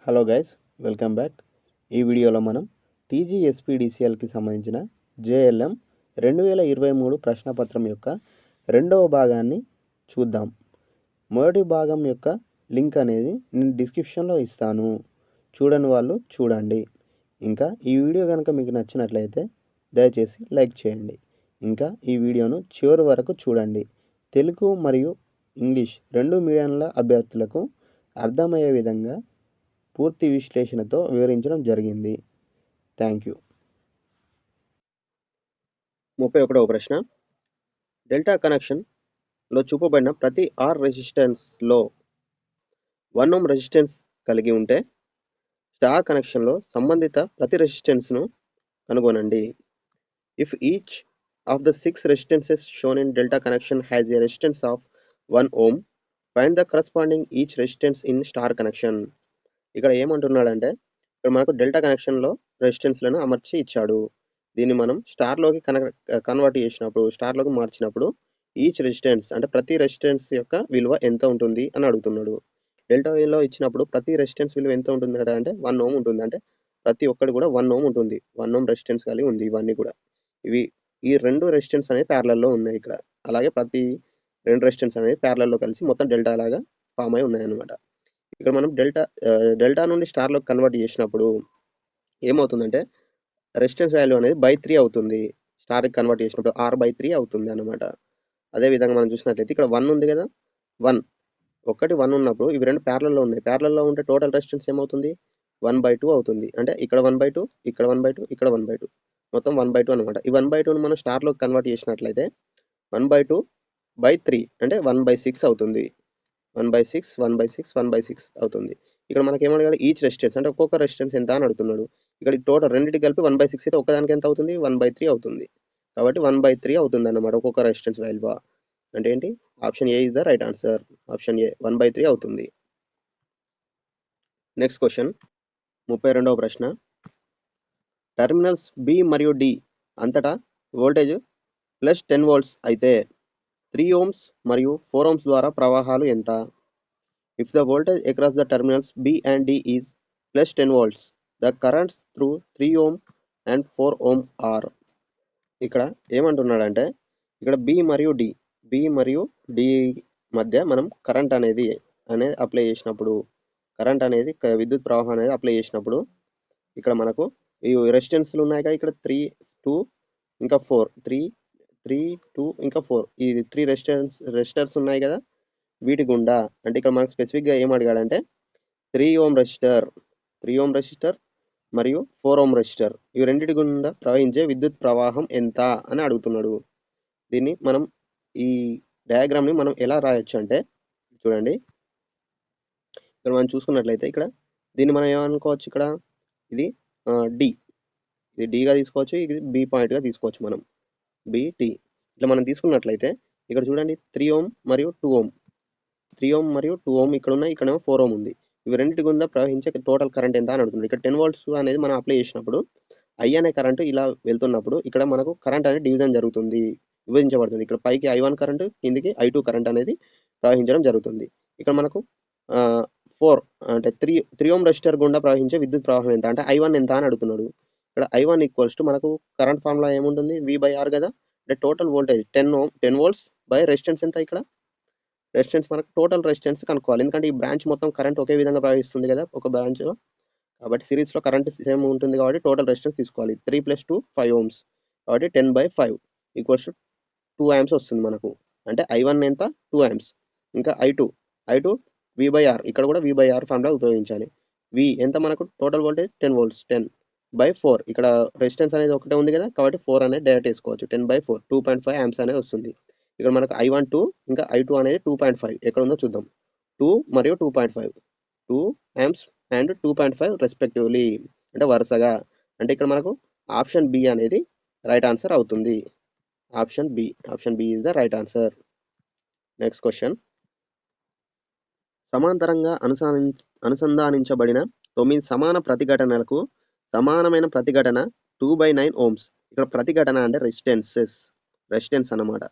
Hello guys, welcome back. ఈ వీడియోలో మనం టీజీఎస్పీడీసీఎల్కి సంబంధించిన జేఎల్ఎం 2023 ప్రశ్నపత్రం యొక్క రెండవ భాగాన్ని చూద్దాం. మొదటి భాగం యొక్క లింక్ అనేది నేను డిస్క్రిప్షన్లో ఇస్తాను, చూడని వాళ్ళు చూడండి. ఇంకా ఈ వీడియో కనుక మీకు నచ్చినట్లయితే దయచేసి లైక్ చేయండి. ఇంకా ఈ వీడియోను చివరి వరకు చూడండి. తెలుగు మరియు ఇంగ్లీష్ రెండు మీడియంల అభ్యర్థులకు అర్థమయ్యే విధంగా పూర్తి విశ్లేషణతో వివరించడం జరిగింది. Thank you. 31వ ప్రశ్న, డెల్టా కనెక్షన్లో చూపబడిన ప్రతి ఆర్ రెసిస్టెన్స్లో 1 ఓం రెసిస్టెన్స్ కలిగి ఉంటే స్టార్ కనెక్షన్లో సంబంధిత ప్రతి రెసిస్టెన్స్ను కనుగొనండి. If each of the 6 resistances shown in delta connection has a resistance of 1 ohm, find the corresponding each resistance in star connection. ఇక్కడ ఏమంటున్నాడంటే, ఇక్కడ మనకు డెల్టా కనెక్షన్లో రెసిస్టెన్స్లను అమర్చి ఇచ్చాడు. దీన్ని మనం స్టార్లోకి కన్వర్ట్ చేసినప్పుడు, స్టార్లోకి మార్చినప్పుడు ఈచ్ రెసిస్టెన్స్ అంటే ప్రతి రెసిస్టెన్స్ యొక్క విలువ ఎంత ఉంటుంది అని అడుగుతున్నాడు. డెల్టాలో ఇచ్చినప్పుడు ప్రతి రెసిస్టెన్స్ విలువ ఎంత ఉంటుంది అంటే 1 ఓం ఉంటుంది. అంటే ప్రతి ఒక్కటి కూడా 1 ఓం ఉంటుంది. 1 ఓం రెసిస్టెన్స్ కలిగి ఉంది. ఇవన్నీ కూడా ఈ రెండు రెసిస్టెన్స్ అనేవి ప్యారలల్లో ఉన్నాయి ఇక్కడ. అలాగే ప్రతి రెండు రెసిస్టెన్స్ అనేవి ప్యారలల్లో కలిసి మొత్తం డెల్టా లాగా ఫామ్ అయి ఉన్నాయి అన్నమాట. ఇక్కడ మనం డెల్టా నుండి స్టార్లోకి కన్వర్ట్ చేసినప్పుడు ఏమవుతుందంటే రెసిస్టెన్స్ వాల్యూ అనేది బై 3 అవుతుంది. స్టార్కి కన్వర్ట్ చేసినప్పుడు R/3 అవుతుంది అనమాట. అదేవిధంగా మనం చూసినట్లయితే ఇక్కడ 1 ఉంది కదా, 1 ఉన్నప్పుడు ఇవి రెండు ప్యారలల్లో ఉన్నాయి. ప్యారలల్లో ఉంటే టోటల్ రెసిస్టెన్స్ ఏమవుతుంది, 1/2 అవుతుంది. అంటే ఇక్కడ 1/2, ఇక్కడ 1/2, ఇక్కడ 1/2, మొత్తం 1/2 అనమాట. ఈ 1/2ని మనం స్టార్లోకి కన్వర్ట్ చేసినట్లయితే 1/2/3 అంటే 1/6 అవుతుంది. 1/6, 1/6, 1/6 అవుతుంది. ఇక్కడ మనకి ఏమడిగాడు, ఈచ్ రెసిస్టెన్స్ అంటే ఒక్కొక్క రెసిస్టెన్స్ ఎంత అని అడుగుతున్నాడు. ఇక్కడ టోటల్ రెండింటికి కలిపి 1/6 అయితే ఒక్కదానికి ఎంత అవుతుంది, 1/3 అవుతుంది. కాబట్టి 1/3 అవుతుంది అన్నమాట ఒక్కొక్క రెసిస్టెన్స్ వాల్యూ. అంటే ఏంటి, option A is the right answer. Option A 1/3 అవుతుంది. నెక్స్ట్ క్వశ్చన్, 32వ ప్రశ్న, టెర్మినల్స్ బి మరియు డి అంతటా వోల్టేజ్ +10 volts అయితే 3 ohms మరియు 4 ohms ద్వారా ప్రవాహాలు ఎంత? If the voltage across the terminals B and D is +10 volts, the currents through 3 ohm and 4 ohm are. ఇక్కడ ఏమంటున్నాడంటే, ఇక్కడ బి మరియు డి మధ్య మనం కరెంట్ అనేది అప్లై చేసినప్పుడు, విద్యుత్ ప్రవాహం అనేది అప్లై చేసినప్పుడు ఇక్కడ మనకు ఈ రెసిస్టెన్స్లు ఉన్నాయి కదా, ఇక్కడ 3, 2 ఇంకా 4, 3, 2 ఇంకా 4, ఈ 3 రెసిస్టర్స్ ఉన్నాయి కదా, వీటి గుండా అంటే ఇక్కడ మనకు స్పెసిఫిక్గా ఏం అడిగాడంటే 3 ఓం రెసిస్టర్ మరియు 4 ఓం రెసిస్టర్, ఇవి రెండింటి గుండా ప్రవహించే విద్యుత్ ప్రవాహం ఎంత అని అడుగుతున్నాడు. దీన్ని మనం ఈ డయాగ్రామ్ని మనం ఎలా రాయొచ్చు అంటే, చూడండి ఇక్కడ మనం చూసుకున్నట్లయితే ఇక్కడ దీన్ని మనం ఏమనుకోవచ్చు, ఇక్కడ ఇది డిగా తీసుకోవచ్చు, ఇది బి పాయింట్గా తీసుకోవచ్చు. మనం డి ఇట్లా మనం తీసుకున్నట్లయితే ఇక్కడ చూడండి 3 ఓం మరియు 2 ఓం, 3 ఓం మరియు 2 ఓం ఇక్కడ ఉన్నాయి, ఇక్కడ 4 ఓం ఉంది. ఇవి రెండింటి గుండా ప్రవహించే టోటల్ కరెంట్ ఎంత అని అడుగుతుంది. ఇక్కడ 10 volts అనేది మనం అప్లై చేసినప్పుడు I అనే కరెంటు ఇలా వెళ్తున్నప్పుడు ఇక్కడ మనకు కరెంట్ అనేది విభజించబడుతుంది. ఇక్కడ పైకి I1 కరెంటు, కిందికి I2 కరెంట్ అనేది ప్రవహించడం జరుగుతుంది. ఇక్కడ మనకు 4 అంటే 3 ఓం రెసిస్టర్ గుండా ప్రవహించే విద్యుత్ ప్రవాహం ఎంత అంటే I1 ఎంత అని అడుగుతున్నాడు. ఇక్కడ I1 = మనకు కరెంట్ ఫార్ములా ఏముంటుంది, V/R కదా. అంటే total voltage 10 volts by resistance ఎంత, ఇక్కడ రెసిస్టెన్స్ మనకు టోటల్ రెసిస్టెన్స్ కనుక్కోవాలి. ఎందుకంటే ఈ బ్రాంచ్ మొత్తం కరెంట్ ఒకే విధంగా ప్రవహిస్తుంది కదా ఒక బ్రాంచ్, కాబట్టి సిరీస్లో కరెంట్ సేమ్ ఉంటుంది కాబట్టి టోటల్ రెసిస్టెన్స్ తీసుకోవాలి. 3 + 2 5 ohms, కాబట్టి 10/5 = 2 amps వస్తుంది మనకు. అంటే I1 ఎంత, 2 amps. ఇంకా I2 V/R, ఇక్కడ కూడా V/R ఫార్ములా ఉపయోగించాలి. V ఎంత మనకు, టోటల్ వోల్టేజ్ 10 volts, 10/4, ఇక్కడ రెసిస్టెన్స్ అనేది ఒకటే ఉంది కదా, కాబట్టి 4 అనేది డైరెక్ట్ వేసుకోవచ్చు. 10/4 2.5 amps అనేది వస్తుంది. ఇక్కడ మనకు I1 2, ఇంకా I2 అనేది 2.5 ఎక్కడ ఉందో చూద్దాం. 2 మరియు 2.5, 2 amps అండ్ 2.5 రెస్పెక్టివ్లీ, అంటే వరుసగా. అంటే ఇక్కడ మనకు ఆప్షన్ బి అనేది రైట్ ఆన్సర్ అవుతుంది. Option B is the right answer. Next question, సమాంతరంగా అనుసంధానించబడిన 9 సమాన ప్రతిఘటనలకు సమానమైన ప్రతిఘటన 2/9 ohms. ఇక్కడ ప్రతిఘటన అంటే రెసిస్టెన్స్ అన్నమాట.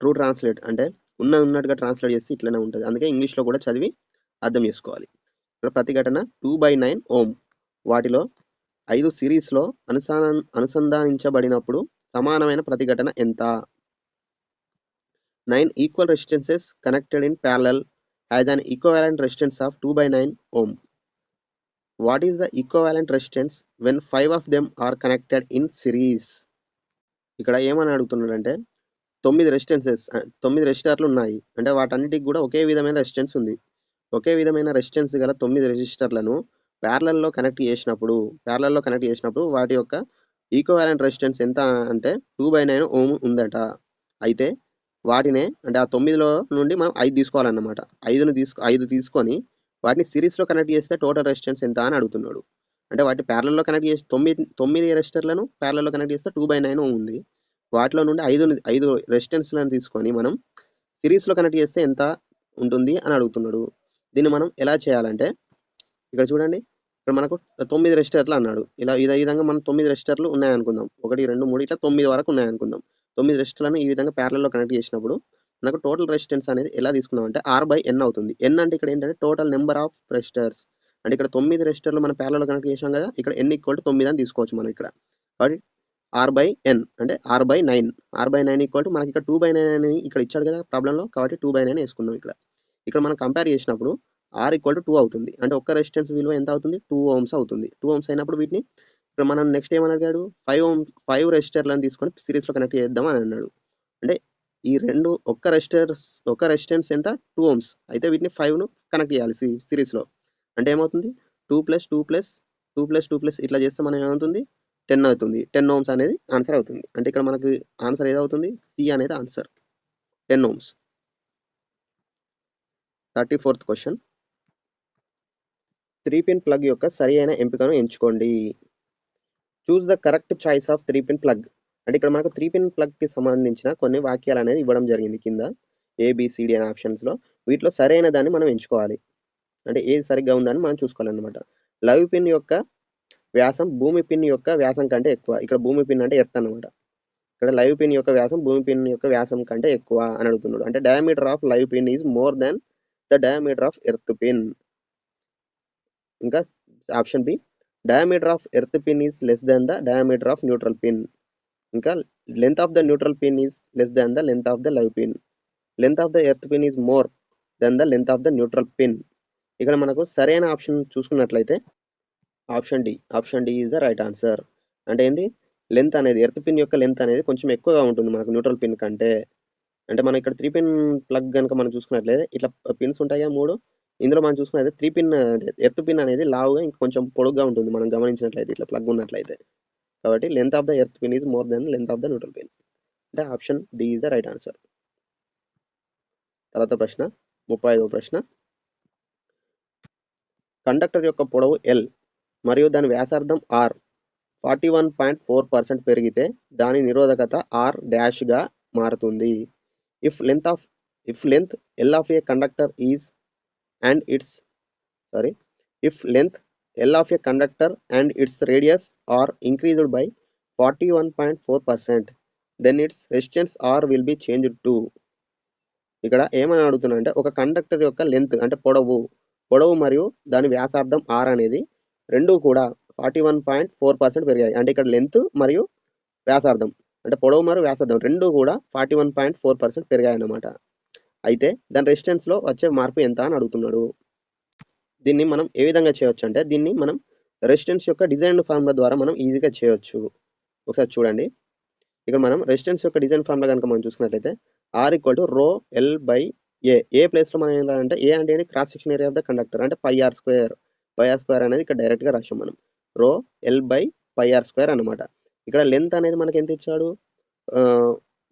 ట్రూ ట్రాన్స్లేట్ అంటే ఉన్నట్టుగా ట్రాన్స్లేట్ చేస్తే ఇట్లనే ఉంటుంది. అందుకే ఇంగ్లీష్లో కూడా చదివి అర్థం చేసుకోవాలి. ఇక్కడ ప్రతిఘటన 2/9 ఓం. వాటిలో 5 సిరీస్లో అనుసంధానించబడినప్పుడు సమానమైన ప్రతిఘటన ఎంత? 9 equal resistances connected in parallel has an equivalent resistance of 2/9 ohm. What is the equivalent resistance when 5 of them are connected in series? ఇక్కడ ఏమని అడుగుతున్నాడంటే 9 రెసిస్టర్లు ఉన్నాయి. అంటే వాటన్నిటికి కూడా ఒకే విధమైన రెసిస్టెన్స్ ఉంది. ఒకే విధమైన రెసిస్టెన్స్ గల 9 రెసిస్టర్లను ప్యారలల్లో కనెక్ట్ చేసినప్పుడు వాటి యొక్క ఈక్వివాలెంట్ రెసిస్టెన్స్ ఎంత అంటే 2/9 ఓం ఉందట. అయితే వాటినే అంటే ఆ 9లో నుండి మనం 5 తీసుకోవాలన్నమాట. 5 తీసుకొని వాటిని సిరీస్లో కనెక్ట్ చేస్తే టోటల్ రెసిస్టెన్స్ ఎంత అని అడుగుతున్నాడు. అంటే వాటి ప్యారలల్లో కనెక్ట్ చేసి 9 రెసిస్టర్లను ప్యారలల్లో కనెక్ట్ చేస్తే 2/9 ఉంది. వాటిలో నుండి 5 రెసిస్టెన్స్లను తీసుకొని మనం సిరీస్లో కనెక్ట్ చేస్తే ఎంత ఉంటుంది అని అడుగుతున్నాడు. దీన్ని మనం ఎలా చేయాలంటే ఇక్కడ చూడండి, ఇక్కడ మనకు 9 రెసిస్టర్లు అన్నాడు. ఇదే విధంగా మనం 9 రెసిస్టర్లు ఉన్నాయనుకుందాం. 1 2 3 ఇట్లా 9 వరకు ఉన్నాయనుకుందాం. 9 రెసిస్టర్లను ఈ విధంగా ప్యారలల్లో కనెక్ట్ చేసినప్పుడు మనకు టోటల్ రెసిస్టెన్స్ అనేది ఎలా తీసుకున్నాం అంటే R/N అవుతుంది. N అంటే ఇక్కడ ఏంటంటే టోటల్ నెంబర్ ఆఫ్ రెసిస్టర్స్. అంటే ఇక్కడ 9 రెసిస్టర్లు మనం ప్యారలల్లో కనెక్ట్ చేసాం కదా, ఇక్కడ N = 9 అని తీసుకోవచ్చు మనం ఇక్కడ. కాబట్టి R/N అంటే R/9. R/9 = మనకి ఇక్కడ 2/9 అని ఇక్కడ ఇచ్చాడు కదా ప్రాబ్లంలో, కాబట్టి 2/9 వేసుకున్నాం ఇక్కడ. ఇక్కడ మనం కంపేర్ చేసినప్పుడు R = 2 అవుతుంది. అంటే ఒక్క రెసిస్టెన్స్ విలువ ఎంత అవుతుంది? 2 ohms అవుతుంది. 2 ohms అయినప్పుడు వీటిని ఇక్కడ మనం నెక్స్ట్ ఏమని అడిగాడు? 5 రెసిస్టర్లను తీసుకొని సిరీస్లో కనెక్ట్ చేద్దాం అని అన్నాడు. అంటే ఈ రెండు ఒక్క రెసిస్టెన్స్ ఎంత? 2 ohms. అయితే వీటిని 5ను కనెక్ట్ చేయాలి సిరీస్లో. అంటే ఏమవుతుంది? 2 + 2 + 2 + 2 + ఇట్లా చేస్తే మనం ఏమవుతుంది? 10 అవుతుంది. 10 ohms అనేది ఆన్సర్ అవుతుంది. అంటే ఇక్కడ మనకు ఆన్సర్ ఏదవుతుంది? సి అనేది answer, 10 ohms. 34th question. 3-pin plug యొక్క సరి అయిన ఎంపికను ఎంచుకోండి. Choose the correct choice of 3-pin plug. అంటే ఇక్కడ మనకు 3-pin ప్లగ్కి సంబంధించిన కొన్ని వాక్యాలు అనేది ఇవ్వడం జరిగింది కింద ABCD అనే ఆప్షన్స్లో. వీటిలో సరైన దాన్ని మనం ఎంచుకోవాలి. అంటే ఏది సరిగ్గా ఉందని మనం చూసుకోవాలన్నమాట. లైవ్ పిన్ యొక్క వ్యాసం భూమి పిన్ యొక్క వ్యాసం కంటే ఎక్కువ. ఇక్కడ భూమి పిన్ అంటే ఎర్త్ అన్నమాట. ఇక్కడ లైవ్ పిన్ యొక్క వ్యాసం భూమి పిన్ యొక్క వ్యాసం కంటే ఎక్కువ అని అడుగుతున్నాడు. అంటే diameter of live pin is more than the diameter of earth pin. ఇంకా option B, diameter of earth pin is less than the diameter of neutral pin. ఇంకా length of the neutral pin is less than the length of the live pin. Length of the earth pin is more than the length of the neutral pin. ఇక్కడ మనకు సరైన option చూసుకున్నట్లయితే option D is the right answer. అంటే ఏంటి? Length అనేది earth pin యొక్క length అనేది కొంచెం ఎక్కువగా ఉంటుంది మనకు న్యూట్రల్ పిన్ కంటే. అంటే మనం ఇక్కడ 3-pin ప్లగ్ కనుక మనం చూసుకున్నట్లయితే ఇట్లా పిన్స్ ఉంటాయి 3. ఇందులో మనం చూసుకున్నట్లయితే 3-pin ఎర్త్ పిన్ అనేది లావుగా ఇంకా కొంచెం పొడుగ్గా ఉంటుంది మనం గమనించినట్లయితే ఇట్లా ప్లగ్ ఉన్నట్లయితే. కాబట్టి length of the earth pin is more then length of the neutral pin. అంటే option D is the right answer. తర్వాత ప్రశ్న, 35వ ప్రశ్న. కండక్టర్ యొక్క పొడవు L మరియు దాని వ్యాసార్థం R 41.4% పెరిగితే దాని నిరోధకత R' మారుతుంది. If length L of a conductor and its radius are increased by 41.4%, then its resistance R will be changed to. ఇక్కడ ఏమని అడుగుతున్నా అంటే ఒక కండక్టర్ యొక్క లెంత్ అంటే పొడవు మరియు దాని వ్యాసార్థం R అనేది రెండు కూడా 41.4% పెరిగాయి. అంటే ఇక్కడ లెంత్ మరియు వ్యాసార్థం అంటే పొడవు మరియు వ్యాసార్థం రెండు కూడా 41.4% పెరిగాయి అన్నమాట. అయితే దాని రెసిస్టెన్స్లో వచ్చే మార్పు ఎంత అని అడుగుతున్నాడు. దీన్ని మనం ఏ విధంగా చేయొచ్చు అంటే దీన్ని మనం రెసిస్టెన్స్ యొక్క డిజైన్ ఫార్ములా ద్వారా మనం ఈజీగా చేయొచ్చు. ఒకసారి చూడండి, ఇక్కడ మనం రెసిస్టెన్స్ యొక్క డిజైన్ ఫార్ములా కనుక మనం చూసుకున్నట్లయితే R = ρL/A. ఏ ప్లేస్లో మనం ఏంటంటే ఏ అంటే cross section area of the conductor అంటే πr². πr² అనేది ఇక్కడ డైరెక్ట్గా రాసాం మనం. ρL/πr² అనమాట. ఇక్కడ లెంత్ అనేది మనకి ఎంత ఇచ్చాడు?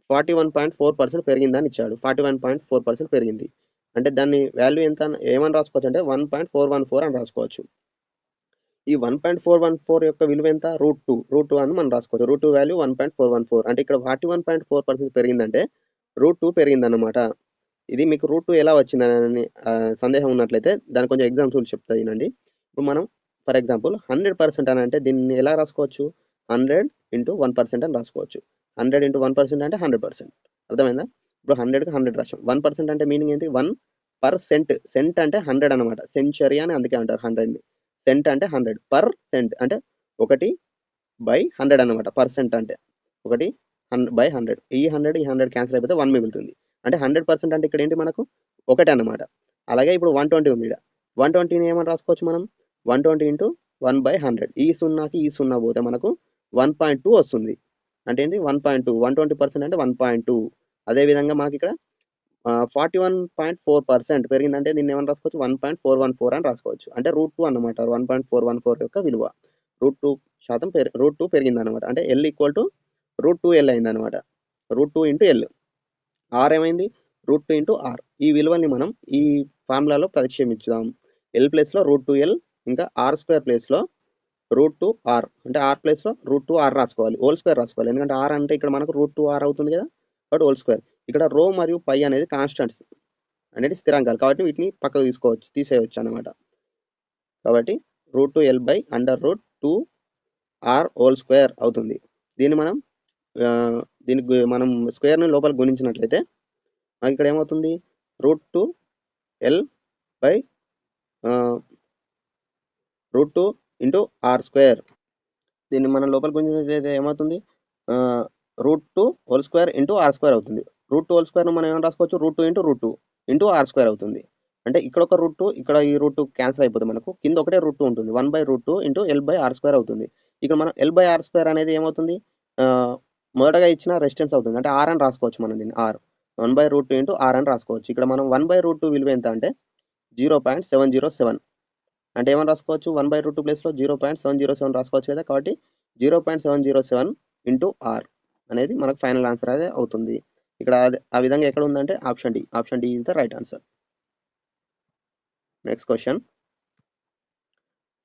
41.4% పెరిగిందని ఇచ్చాడు. 41.4% పెరిగింది. అంటే దాన్ని వాల్యూ ఎంత ఏమని రాసుకోవచ్చు అంటే 1.414 అని రాసుకోవచ్చు. ఈ 1.414 యొక్క విలువ ఎంత? √2 అని మనం రాసుకోవచ్చు. √2 వాల్యూ 1.414. అంటే ఇక్కడ 41.4% పెరిగిందంటే √2 పెరిగిందన్నమాట. ఇది మీకు √2 ఎలా వచ్చిందని సందేహం ఉన్నట్లయితే దానికి కొంచెం ఎగ్జాంపుల్ చెప్తా వినండి. ఇప్పుడు మనం ఫర్ ఎగ్జాంపుల్ 100% అని అంటే దీన్ని ఎలా రాసుకోవచ్చు? 100 × 1% అని రాసుకోవచ్చు. 100 × 1% అంటే 100%. అర్థమైందా? ఇప్పుడు 100కి 100 రాసాం. 1% అంటే మీనింగ్ ఏంటి? 1 పర్ సెంట్, సెంట్ అంటే 100 అనమాట. సెంచరీ అని అందుకే అంటారు 100ని. సెంట్ అంటే 100, పర్ సెంట్ అంటే 1/100 అనమాట. పర్సెంట్ అంటే 1/100. ఈ 100 క్యాన్సిల్ అయిపోతే 1 మిగులుతుంది. అంటే 100% అంటే ఇక్కడ ఏంటి మనకు 1 అనమాట. అలాగే ఇప్పుడు 120 ఉంది ఈడ. 120ని ఏమని రాసుకోవచ్చు మనం? 120 ఇంటూ 1/100. ఈ సున్నాకి ఈ సున్నా పోతే మనకు 1.2 వస్తుంది. అంటే ఏంటి 1.2, 120% అంటే 1.2. అదేవిధంగా మనకి ఇక్కడ 41.4% పెరిగిందంటే దీన్ని ఏమని రాసుకోవచ్చు? 1.414 అని రాసుకోవచ్చు. అంటే √2 అన్నమాట. 1.414 యొక్క విలువ √2% పెరిగిందనమాట. అంటే L = √2L అయిందనమాట. √2 ఇంటూ L. R ఏమైంది? √2 ఇంటూ R. ఈ విలువల్ని మనం ఈ ఫార్ములాలో ప్రతిక్షేపించుదాం. L ప్లేస్లో √2L, ఇంకా R² ప్లేస్లో √2R. అంటే R ప్లేస్లో √2R రాసుకోవాలి. హోల్ స్క్వేర్ రాసుకోవాలి. ఎందుకంటే R అంటే ఇక్కడ మనకు √2R అవుతుంది కదా, కాబట్టి హోల్ స్క్వేర్. ఇక్కడ రో మరియు పై అనేది కాన్స్టెంట్స్ అనేది స్థిరాంకాలు, కాబట్టి వీటిని పక్కకు తీసేయవచ్చు అనమాట. కాబట్టి √2L/√2R హోల్ స్క్వేర్ అవుతుంది. దీనికి మనం స్క్వేర్ని లోపల గుణించినట్లయితే మనకి ఇక్కడ ఏమవుతుంది? √2 ఇంటూ R². దీన్ని మనం లోపల గుణించినట్లయితే ఏమవుతుంది? √2 హోల్ స్క్వేర్ ఇంటూ R² అవుతుంది. √2 హోల్ స్క్వేర్ను మనం ఏమైనా రాసుకోవచ్చు? √2 ఇంటూ √2 ఇంటూ R² అవుతుంది. అంటే ఇక్కడ ఒక √2, ఇక్కడ ఈ √2 క్యాన్సిల్ అయిపోతుంది. మనకు కింద ఒకటే √2 ఉంటుంది. 1/√2 ఇంటూ L/R² అవుతుంది. ఇక్కడ మనం L/R² అనేది ఏమవుతుంది? మొదటగా ఇచ్చిన రెసిస్టెన్స్ అవుతుంది. అంటే R అని రాసుకోవచ్చు మనం దీన్ని. 1/√2 ఇంటూ R అని రాసుకోవచ్చు. ఇక్కడ మనం 1/√2 విలువ ఎంత అంటే 0.707. అంటే ఏమని రాసుకోవచ్చు? 1/√2 ప్లేస్లో 0.707 రాసుకోవచ్చు కదా, కాబట్టి 0.707 ఇంటూ R అనేది మనకు ఫైనల్ ఆన్సర్ అదే అవుతుంది. ఇక్కడ ఆ విధంగా ఎక్కడ ఉందంటే option D. Option D is the right answer. Next question.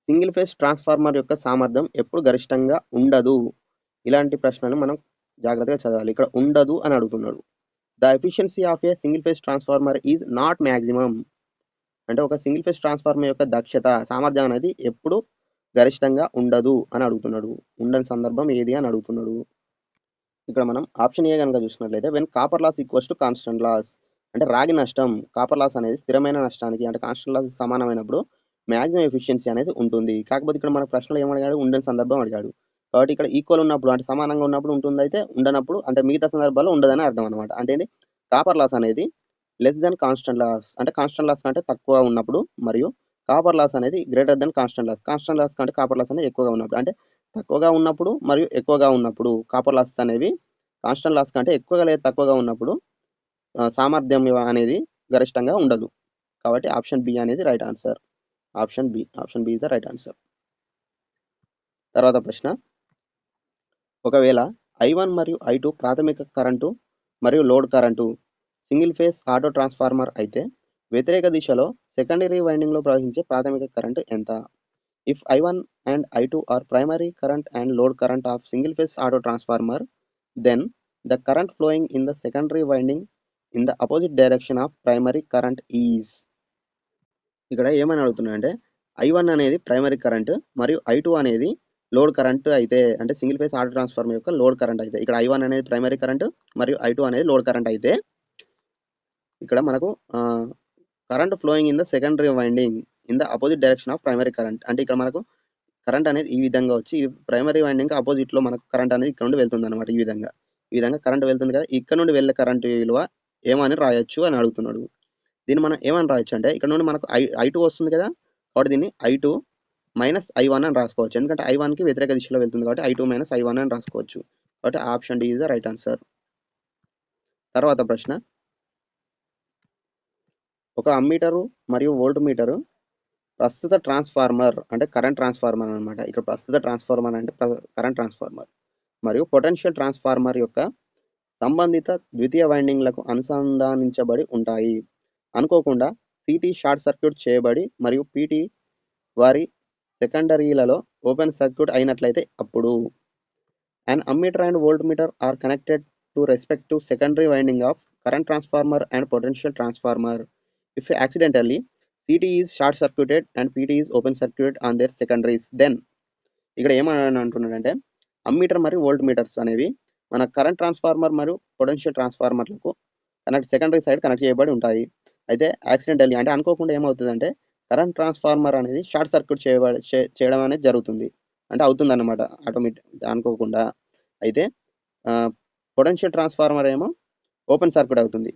Single phase transformer యొక్క సామర్థ్యం ఎప్పుడు గరిష్టంగా ఉండదు? ఇలాంటి ప్రశ్నలు మనం జాగ్రత్తగా చదవాలి. ఇక్కడ ఉండదు అని అడుగుతున్నాడు. The efficiency of a single phase transformer is not maximum. అంటే ఒక సింగిల్ ఫేజ్ ట్రాన్స్ఫార్మర్ యొక్క సామర్థ్యం అనేది ఎప్పుడు గరిష్టంగా ఉండదు అని అడుగుతున్నాడు. ఉండని సందర్భం ఏది అని అడుగుతున్నాడు. ఇక్కడ మనం ఆప్షన్ ఏ కనుక చూసినట్లయితే when copper loss equals to constant loss. అంటే రాగి నష్టం, కాపర్ లాస్ అనేది స్థిరమైన నష్టానికి అంటే కాన్స్టెంట్ లాస్ సమానమైనప్పుడు మ్యాక్సిమం ఎఫిషియన్సీ అనేది ఉంటుంది. కాకపోతే ఇక్కడ మన ప్రశ్నలో ఏమడిగాడు? ఉండని సందర్భం అడిగాడు. కాబట్టి ఇక్కడ ఈక్వల్ ఉన్నప్పుడు అంటే సమానంగా ఉన్నప్పుడు ఉంటుంది, అయితే ఉండనప్పుడు అంటే మిగతా సందర్భాల్లో ఉండదని అర్థం అనమాట. అంటే ఏంటి? కాపర్ లాస్ అనేది లెస్ దెన్ కాన్స్టెంట్ లాస్, అంటే కాన్స్టెంట్ లాస్ కంటే తక్కువ ఉన్నప్పుడు, మరియు కాపర్ లాస్ అనేది greater than constant loss, constant loss కంటే కాపర్ లాస్ అనేది ఎక్కువగా ఉన్నప్పుడు. అంటే తక్కువగా ఉన్నప్పుడు మరియు ఎక్కువగా ఉన్నప్పుడు కాపర్ లాస్ అనేవి కాన్స్టెంట్ లాస్ కంటే ఎక్కువగా లేదా తక్కువగా ఉన్నప్పుడు సామర్థ్యం అనేది గరిష్టంగా ఉండదు. కాబట్టి ఆప్షన్ బి అనేది right answer. Option B is the right answer. తర్వాత ప్రశ్న. ఒకవేళ I1 మరియు I2 ప్రాథమిక కరెంటు మరియు load current single phase auto transformer అయితే వ్యతిరేక దిశలో సెకండరీ వైండింగ్లో ప్రవహించే ప్రాథమిక కరెంటు ఎంత? If I1 and I2 are primary current and load current of single phase auto transformer, then the current flowing in the secondary winding in the opposite direction of primary current is. ఇక్కడ ఏమని అడుగుతున్నా అంటే I1 అనేది primary current మరియు I2 అనేది load current అయితే, అంటే single phase auto transformer యొక్క లోడ్ కరెంట్ అయితే, ఇక్కడ I1 అనేది ప్రైమరీ కరెంట్ మరియు I2 అనేది లోడ్ కరెంట్ అయితే ఇక్కడ మనకు current flowing in the secondary winding in the opposite direction of primary current. అంటే ఇక్కడ మనకు కరెంట్ అనేది ఈ విధంగా వచ్చి ప్రైమరీ వైండింగ్ ఆపోజిట్లో మనకు కరెంట్ అనేది ఇక్కడ నుండి వెళ్తుంది అనమాట. ఈ విధంగా కరెంట్ వెళ్తుంది కదా, ఇక్కడ నుండి వెళ్ళే కరెంట్ విలువ ఏమని రాయొచ్చు అని అడుగుతున్నాడు. దీన్ని మనం ఏమని రాయొచ్చు అంటే ఇక్కడ నుండి మనకు I2 వస్తుంది కదా, కాబట్టి దీన్ని I2 మైనస్ I1 అని రాసుకోవచ్చు. ఎందుకంటే I1కి వ్యతిరేక దిశలో వెళ్తుంది కాబట్టి I2 మైనస్ I1 అని రాసుకోవచ్చు. కాబట్టి option D is the right answer. తర్వాత ప్రశ్న. ఒక అమ్మీటరు మరియు వోల్ట్ మీటరు ప్రస్తుత ట్రాన్స్ఫార్మర్ అంటే కరెంట్ ట్రాన్స్ఫార్మర్ అనమాట. ఇక్కడ ప్రస్తుత ట్రాన్స్ఫార్మర్ అంటే కరెంట్ ట్రాన్స్ఫార్మర్ మరియు పొటెన్షియల్ ట్రాన్స్ఫార్మర్ యొక్క సంబంధిత ద్వితీయ వైండింగ్లకు అనుసంధానించబడి ఉంటాయి. అనుకోకుండా సిటీ షార్ట్ సర్క్యూట్ చేయబడి మరియు పీటీ వారి సెకండరీలలో ఓపెన్ సర్క్యూట్ అయినట్లయితే అప్పుడు an ammeter and voltmeter are connected to respective secondary winding of current transformer and potential transformer. If accidentally CT is short circuited and PT is open circuited on their secondaries, then ఇక్కడ ఏమని అంటున్నాడంటే ammeter మరియు volt metres అనేవి మన current transformer మరియు potential ట్రాన్స్ఫార్మర్లకు secondary side connect చేయబడి ఉంటాయి. అయితే accidentally అంటే అనుకోకుండా ఏమవుతుందంటే కరెంట్ ట్రాన్స్ఫార్మర్ అనేది షార్ట్ సర్క్యూట్ చేయడం అనేది జరుగుతుంది, అంటే అవుతుంది అన్నమాట ఆటోమేటిక్ అనుకోకుండా. అయితే పొటెన్షియల్ ట్రాన్స్ఫార్మర్ ఏమో ఓపెన్ సర్క్యూట్ అవుతుంది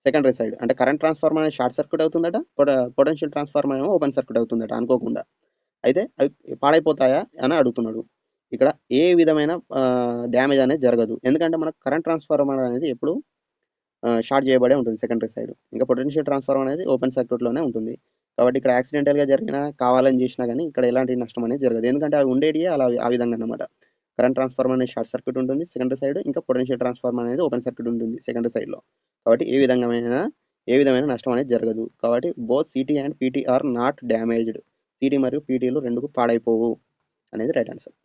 సెకండరీ సైడ్, అంటే కరెంట్ ట్రాన్స్ఫార్మర్ అనేది షార్ట్ సర్క్యూట్ అవుతుందట, పొటెన్షియల్ ట్రాన్స్ఫార్మర్ ఏమో ఓపెన్ సర్క్యూట్ అవుతుందట అనుకోకుండా. అయితే అవి పాడైపోతాయా అని అడుగుతున్నాడు. ఇక్కడ ఏ విధమైన డ్యామేజ్ అనేది జరగదు, ఎందుకంటే మనకు కరెంట్ ట్రాన్స్ఫార్మర్ అనేది ఎప్పుడు షార్ట్ చేయబడే ఉంటుంది సెకండరీ సైడ్, ఇంకా పొటెన్షియల్ ట్రాన్స్ఫార్మర్ అనేది ఓపెన్ సర్క్యూట్లోనే ఉంటుంది. కాబట్టి ఇక్కడ యాక్సిడెంటల్గా జరిగినా కావాలని చేసినా కానీ ఇక్కడ ఎలాంటి నష్టం అనేది జరగదు, ఎందుకంటే అవి ఉండేది అలా ఆ విధంగా అన్నమాట. కరెంట్ ట్రాన్స్ఫార్మర్ అనేది షార్ట్ సర్క్యూట్ ఉంటుంది సెకండరీ సైడ్, ఇంకా పొటెన్షియల్ ట్రాన్స్ఫార్మర్ అనేది ఓపెన్ సర్క్యూట్ ఉంటుంది సెకండరీ సైడ్లో. కాబట్టి ఏ విధమైన నష్టం అనేది జరగదు. కాబట్టి both CT and PT are not damaged, CT మరియు పీటీలు రెండుకు పాడైపోవు అనేది right answer.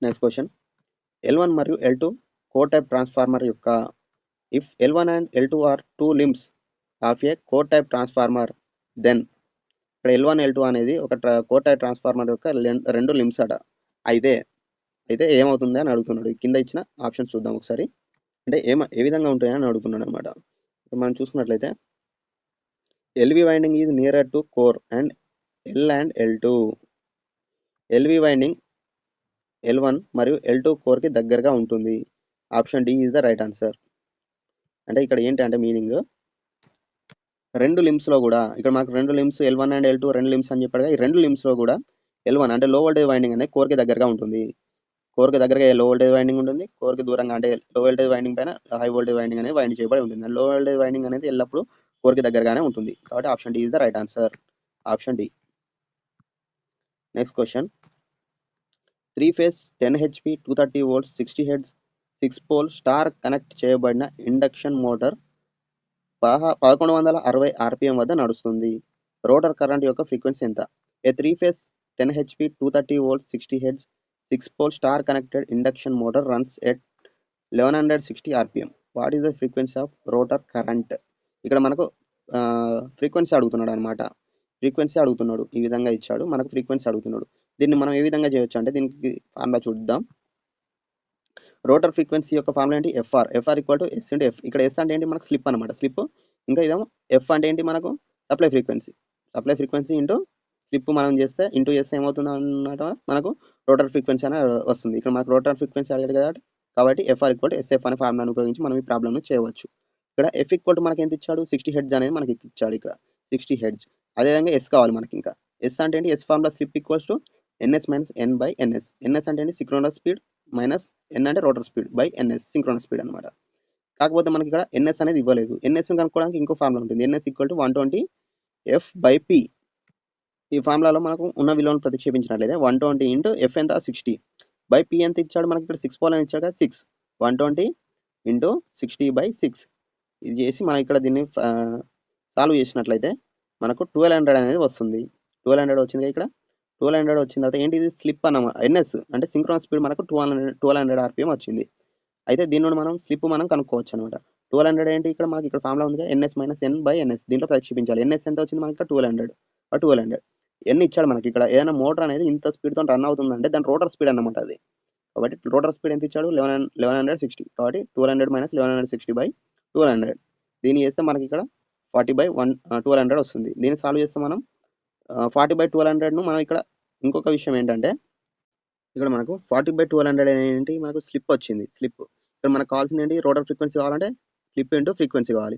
Next question, L1 మరియు L2 కోర్ టైప్ ట్రాన్స్ఫార్మర్ యొక్క if L1 and L2 are two limbs of a core type transformer then, ఇక్కడ L1 L2 అనేది ఒక core type transformer యొక్క రెండు లిమ్స్ అట. అయితే ఏమవుతుంది అని అడుగుతున్నాడు. కింద ఇచ్చిన ఆప్షన్స్ చూద్దాం ఒకసారి, అంటే ఏ విధంగా ఉంటాయని అడుగుతున్నాడు అనమాట. మనం చూసుకున్నట్లయితే LV winding is nearer to core and L and L2. LV winding L1 మరియు L2 కోర్కి దగ్గరగా ఉంటుంది. Option D is the right answer. అంటే ఇక్కడ ఏంటి అంటే మీనింగ్, రెండు లిమ్స్లో కూడా ఇక్కడ మనకు రెండు లిమ్స్ L1 అండ్ L2 రెండు లిమ్స్ అని చెప్పాడుగా, ఈ రెండు లిమ్స్లో కూడా L1 అంటే లో వోల్టేజ్ వైండింగ్ అనేది కోర్కి దగ్గరగా ఉంటుంది. కోర్కి దగ్గరగా లో వోల్టేజ్ వైండింగ్ ఉంటుంది, కోర్కి దూరంగా అంటే లో వోల్టేజ్ వైండింగ్ పైన హై వోల్టేజ్ వైండింగ్ అనేది వైండ్ చేయబడి ఉంటుంది. లో వోల్టేజ్ వైండింగ్ అనేది ఎల్లప్పుడూ కోర్కి దగ్గరగానే ఉంటుంది. కాబట్టి option D is the right answer. Option D. Next question, 3 phase 10 HP 230 volts 60 hertz 6 pole star connect చేయబడిన ఇండక్షన్ మోటార్ 1160 RPM వద్ద నడుస్తుంది. రోటర్ కరెంట్ యొక్క ఫ్రీక్వెన్సీ ఎంత? A 3 phase 10 HP 230 volts 60 hertz 6 pole star connected induction motor runs at 1160 RPM. What is the frequency of rotor current? ఇక్కడ మనకు frequency అడుగుతున్నాడు అనమాట. Frequency అడుగుతున్నాడు, ఈ విధంగా ఇచ్చాడు మనకు ఫ్రీక్వెన్సీ అడుగుతున్నాడు. దీన్ని మనం ఏ విధంగా చేయొచ్చు అంటే దీనికి ఫార్ములా చూద్దాం. రోటర్ ఫ్రీక్వెన్సీ యొక్క ఫార్ములా ఏంటి? FR equal to S into F. ఇక్కడ ఎస్ అంటే ఏంటి? మనకు స్లిప్ అనమాట, స్లిప్. ఇంకా ఇదేమో ఎఫ్ అంటే ఏంటి? మనకు సప్లై ఫ్రీక్వెన్సీ ఇంటూ స్లిప్ మనం చేస్తే ఇంటూ చేస్తే ఏమవుతుంది అన్నమాట, మనకు రోటర్ ఫ్రీక్వెన్సీ అనేది వస్తుంది. ఇక్కడ మనకు రోటర్ ఫ్రీక్వెన్సీ అడిగాడు కదా, కాబట్టి ఎఫ్ఆర్ ఈక్వల్ టు ఎస్ఎఫ్ అనే ఫార్ములాను ఉపయోగించి మనం ఈ ప్రాబ్లమ్ని చేయవచ్చు. ఇక్కడ ఎఫ్ ఈక్వల్ టు మనకి ఎంత ఇచ్చాడు? 60 హెర్ట్జ్ అనేది మనకి ఇచ్చాడు ఇక్కడ 60 హెర్ట్జ్. అదేవిధంగా ఎస్ కావాలి మనకి. ఇంకా ఎస్ అంటే ఏంటి? S formula slip equals to NS minus N by NS. NS అంటే ఏంటి? సింక్రోనస్ స్పీడ్ మైనస్ ఎన్ అంటే rotor speed by NS synchronous speed అనమాట. కాకపోతే మనకి ఇక్కడ ఎన్ఎస్ అనేది ఇవ్వలేదు. ఎన్ఎస్ కనుక్కోవడానికి ఇంకో ఫార్ములా ఉంటుంది. NS equal to 120 F by P. ఈ ఫార్ములాలో మనకు ఉన్న విలువను ప్రతిక్షేపించినట్లయితే 120 ఇంటూ ఎఫ్ ఎంత? 60 బై పి ఎంత ఇచ్చాడు మనకి ఇక్కడ? 6 పోల్ అని ఇచ్చాడు కదా, 6. 120 ఇంటూ 60 బై 6. ఇది చేసి మనం ఇక్కడ దీన్ని సాల్వ్ చేసినట్లయితే మనకు 1200 అనేది వస్తుంది. 1200 వచ్చింది ఇక్కడ. 1200 వచ్చిన తర్వాత ఏంటి? ఇది స్లిప్ అన్నమాట. ఎన్ఎస్ అంటే సింక్రోనస్ స్పీడ్ మనకు 1200 RPM వచ్చింది. అయితే దీని నుండి మనం స్లిప్ మనం కనుక్కోవచ్చు అనమాట. 1200 ఏంటి? ఇక్కడ మనకి ఇక్కడ ఫార్ములా ఉంది, NS minus N by NS. దీంట్లో ప్రతిక్షేపించాలి. ఎన్ఎస్ ఎంత వచ్చింది మనకి? 1200 ఎన్ ఇచ్చాడు మనకి ఇక్కడ. ఏదైనా మోటార్ అనేది ఇంత స్పీడ్తో రన్ అవుతుందంటే దాని రోటర్ స్పీడ్ అన్నమాట అది. కాబట్టి రోటర్ స్పీడ్ ఎంత ఇచ్చాడు? 1160. కాబట్టి 1200 మైనస్ 1160 బై 1200. దీన్ని చేస్తే మనకి ఇక్కడ 40 బై 1200 వస్తుంది. దీన్ని సాల్వ్ చేస్తే మనం 40 బై 1200ను మనం ఇక్కడ ఇంకొక విషయం ఏంటంటే ఇక్కడ మనకు 40 బై 1200 ఏంటి? మనకు స్లిప్ వచ్చింది. స్లిప్ ఇక్కడ మనకు కావాల్సింది ఏంటి? రోటర్ ఫ్రీక్వెన్సీ కావాలంటే స్లిప్ ఇంటూ ఫ్రీక్వెన్సీ కావాలి.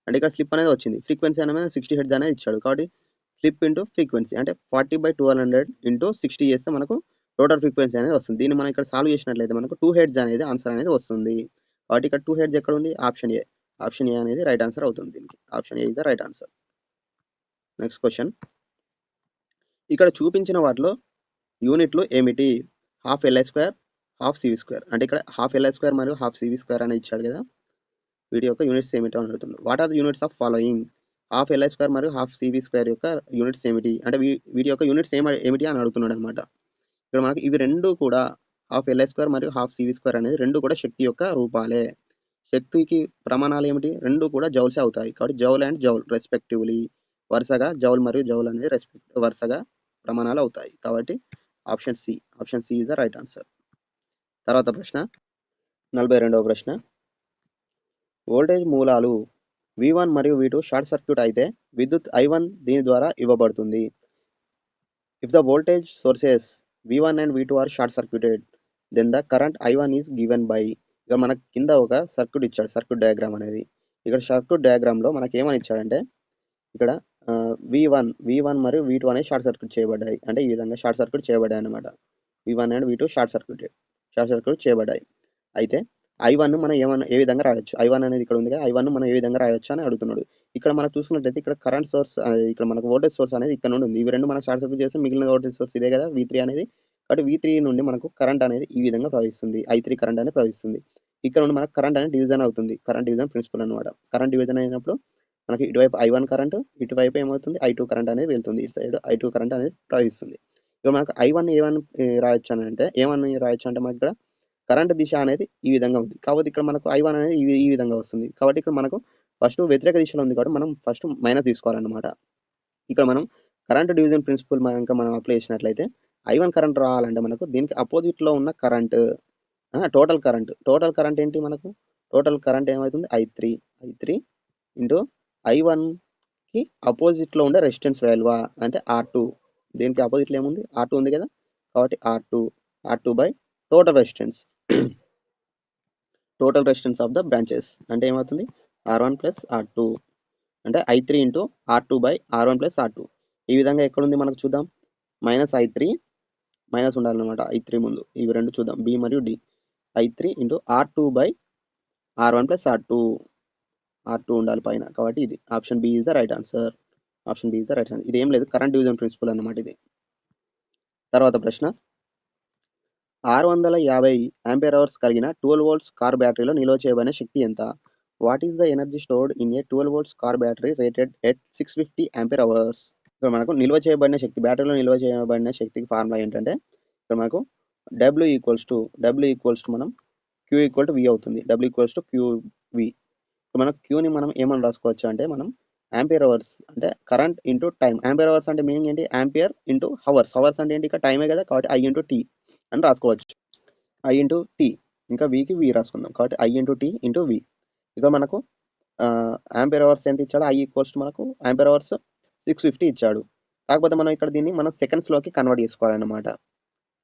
అంటే ఇక్కడ స్లిప్ అనేది వచ్చింది, ఫ్రీక్వెన్సీ అనేది 60 హెర్ట్జ్ అనేది ఇచ్చాడు. కాబట్టి స్లిప్ ఇంటూ ఫ్రీక్వెన్సీ అంటే 40 బై 1200 ఇంటూ 60 చేస్తే మనకు రోటర్ ఫ్రీక్వెన్సీ అనేది వస్తుంది. దీన్ని మనం ఇక్కడ సాల్వ్ చేసినట్లయితే మనకు 2 హెర్ట్జ్ అనేది ఆన్సర్ అనేది వస్తుంది. కాబట్టి ఇక్కడ 2 హెర్ట్జ్ ఎక్కడ ఉంది? Option A. ఆప్షన్ ఏ అనేది రైట్ ఆన్సర్ అవుతుంది దీనికి. Option A is the right answer. Next question, ఇక్కడ చూపించిన వాటిలో యూనిట్లు ఏమిటి? Half LI square, half CV square. అంటే ఇక్కడ హాఫ్ ఎల్ఐ స్క్వేర్ మరియు హాఫ్ సివి స్క్వేర్ అనేది ఇచ్చాడు కదా, వీటి యొక్క యూనిట్స్ ఏమిటో అని అడుగుతుంది. What are the units of following? Half LI square మరియు హాఫ్ సివి స్క్వేర్ యొక్క యూనిట్స్ ఏమిటి? అంటే వీటి యొక్క యూనిట్స్ ఏమిటి అని అడుగుతున్నాడు అనమాట. ఇక్కడ మనకి ఇవి రెండు కూడా హాఫ్ ఎల్ఐ స్క్వేర్ మరియు హాఫ్ సివి స్క్వేర్ అనేది రెండు కూడా శక్తి యొక్క రూపాలే. శక్తికి ప్రమాణాలు ఏమిటి? రెండు కూడా జౌల్సే అవుతాయి. కాబట్టి జౌల్ అండ్ జౌల్ రెస్పెక్టివ్లీ వరుసగా జౌల్ మరియు జౌల్ అనేది వరుసగా ప్రమాణాలు అవుతాయి. కాబట్టి option C is the right answer. తర్వాత ప్రశ్న 42వ ప్రశ్న, వోల్టేజ్ మూలాలు V1 మరియు V2 షార్ట్ సర్క్యూట్ అయితే విద్యుత్ I1 దీని ద్వారా ఇవ్వబడుతుంది. If the voltage sources V1 and V2 are short circuited, then the current I1 is given by, ఇక మనకి కింద ఒక సర్క్యూట్ ఇచ్చాడు, సర్క్యూట్ డయాగ్రామ్ అనేది. ఇక్కడ సర్క్యూట్ డయాగ్రామ్లో మనకి ఏమని ఇచ్చాడంటే ఇక్కడ V1 మరియు V2 అనేది షార్ట్ సర్క్యూట్ చేయబడ్డాయి. అంటే ఈ విధంగా షార్ట్ సర్క్యూట్ చేయబడ్డాయి అనమాట. V1 and V2 short circuit చేయబడ్డాయి. అయితే I1 మనం ఏ విధంగా రాయొచ్చు, I1 అనేది ఇక్కడ ఉంది కదా, I1 మనం ఏ విధంగా రాయొచ్చు అని అడుగుతున్నాడు. ఇక్కడ మనకు చూసుకున్నట్లయితే ఇక్కడ కరెంట్ సోర్స్, ఇక్కడ మనకు వోల్టేజ్ సోర్స్ అనేది ఇక్కడ నుండి ఉంది. ఇవి రెండు మనం షార్ట్ సర్క్యూట్ చేస్తే మిగిలిన వోల్టేజ్ సోర్స్ ఇదే కదా V3 అనేది. కాబట్టి V3 నుండి మనకు కరెంట్ అనేది ఈ విధంగా ప్రవహిస్తుంది, I3 కరెంట్ అనేది ప్రవహిస్తుంది. ఇక్కడ నుండి మనకు కరెంట్ అనేది డివిజన్ అవుతుంది, కరెంట్ డివిజన్ ప్రిన్సిపల్ అనమాట. కరెంట్ డివిజన్ అయినప్పుడు మనకి ఇటువైపు I1 కరెంట్, ఇటువైపు ఏమవుతుంది I2 కరెంట్ అనేది వెళ్తుంది, ఇటు సైడ్ I2 కరెంట్ అనేది ప్రవహిస్తుంది. ఇక్కడ మనకు I1 ఏమని రాయొచ్చు అని అంటే, ఏమని రాయొచ్చు అంటే మనకి ఇక్కడ కరెంట్ దిశ అనేది ఈ విధంగా ఉంది, కాబట్టి ఇక్కడ మనకు I1 అనేది ఈ విధంగా వస్తుంది. కాబట్టి ఇక్కడ మనకు ఫస్ట్ వ్యతిరేక దిశలో ఉంది కాబట్టి మనం ఫస్ట్ మైనస్ తీసుకోవాలన్నమాట. ఇక్కడ మనం కరెంట్ డివిజన్ ప్రిన్సిపల్ మనం అప్లై చేసినట్లయితే I1 కరెంట్ రావాలంటే మనకు దీనికి అపోజిట్లో ఉన్న కరెంట్, టోటల్ కరెంట్ ఏంటి, మనకు టోటల్ కరెంట్ ఏమవుతుంది I3 ఇంటూ I1కి అపోజిట్లో ఉండే రెసిస్టెన్స్ వాల్యూ అంటే R2. దీనికి అపోజిట్లో ఏముంది, R2 ఉంది కదా, కాబట్టి R2 by total resistance of the branches అంటే ఏమవుతుంది R1 ప్లస్ R2 అంటే I3 into R2 by R1 plus R2. ఈ విధంగా ఎక్కడుంది మనకు చూద్దాం, -I3 మైనస్ ఉండాలన్నమాట, I3 ముందు. ఇవి రెండు చూద్దాం, B మరియు D. I3 into R2 by R1 plus R2 ఉండాలి పైన, కాబట్టి ఇది option B is the right answer. ఇది ఏం లేదు, కరెంట్ డివిజన్ ప్రిన్సిపల్ అన్నమాట ఇది. తర్వాత ప్రశ్న, 650 ఆంపియర్ అవర్స్ కలిగిన 12 వోల్ట్స్ కార్ బ్యాటరీలో నిల్వ చేయబడిన శక్తి ఎంత? What is the energy stored in a 12 volts car battery rated at 650 ampere hours? ఇక్కడ మనకు నిల్వ చేయబడిన శక్తి, బ్యాటరీలో నిల్వ చేయబడిన శక్తికి ఫార్ములా ఏంటంటే ఇక్కడ మనకు W ఈక్వల్స్ టు మనం Q ఈక్వల్ టు V అవుతుంది. W equals to QV. మనం క్యూని మనం ఏమని రాసుకోవచ్చు అంటే మనం ఆంపియర్ అవర్స్ అంటే current into time. Ampere hours అంటే మీనింగ్ ఏంటి, ఆంపియర్ ఇంటూ హవర్స్ అంటే ఏంటి, ఇక్కడ టైమే కదా, కాబట్టి I ఇంటూ టీ అని రాసుకోవచ్చు. I ఇంటూ టీ, ఇంకా వీకి V రాసుకుందాం, కాబట్టి I into T into V. ఇక మనకు ఆంపియర్ అవర్స్ ఎంత ఇచ్చాడు, I ఈక్వల్స్ టు మనకు ఆంపియర్ అవర్స్ 650 ఇచ్చాడు. కాకపోతే మనం ఇక్కడ దీన్ని మనం సెకండ్స్లోకి కన్వర్ట్ చేసుకోవాలన్నమాట.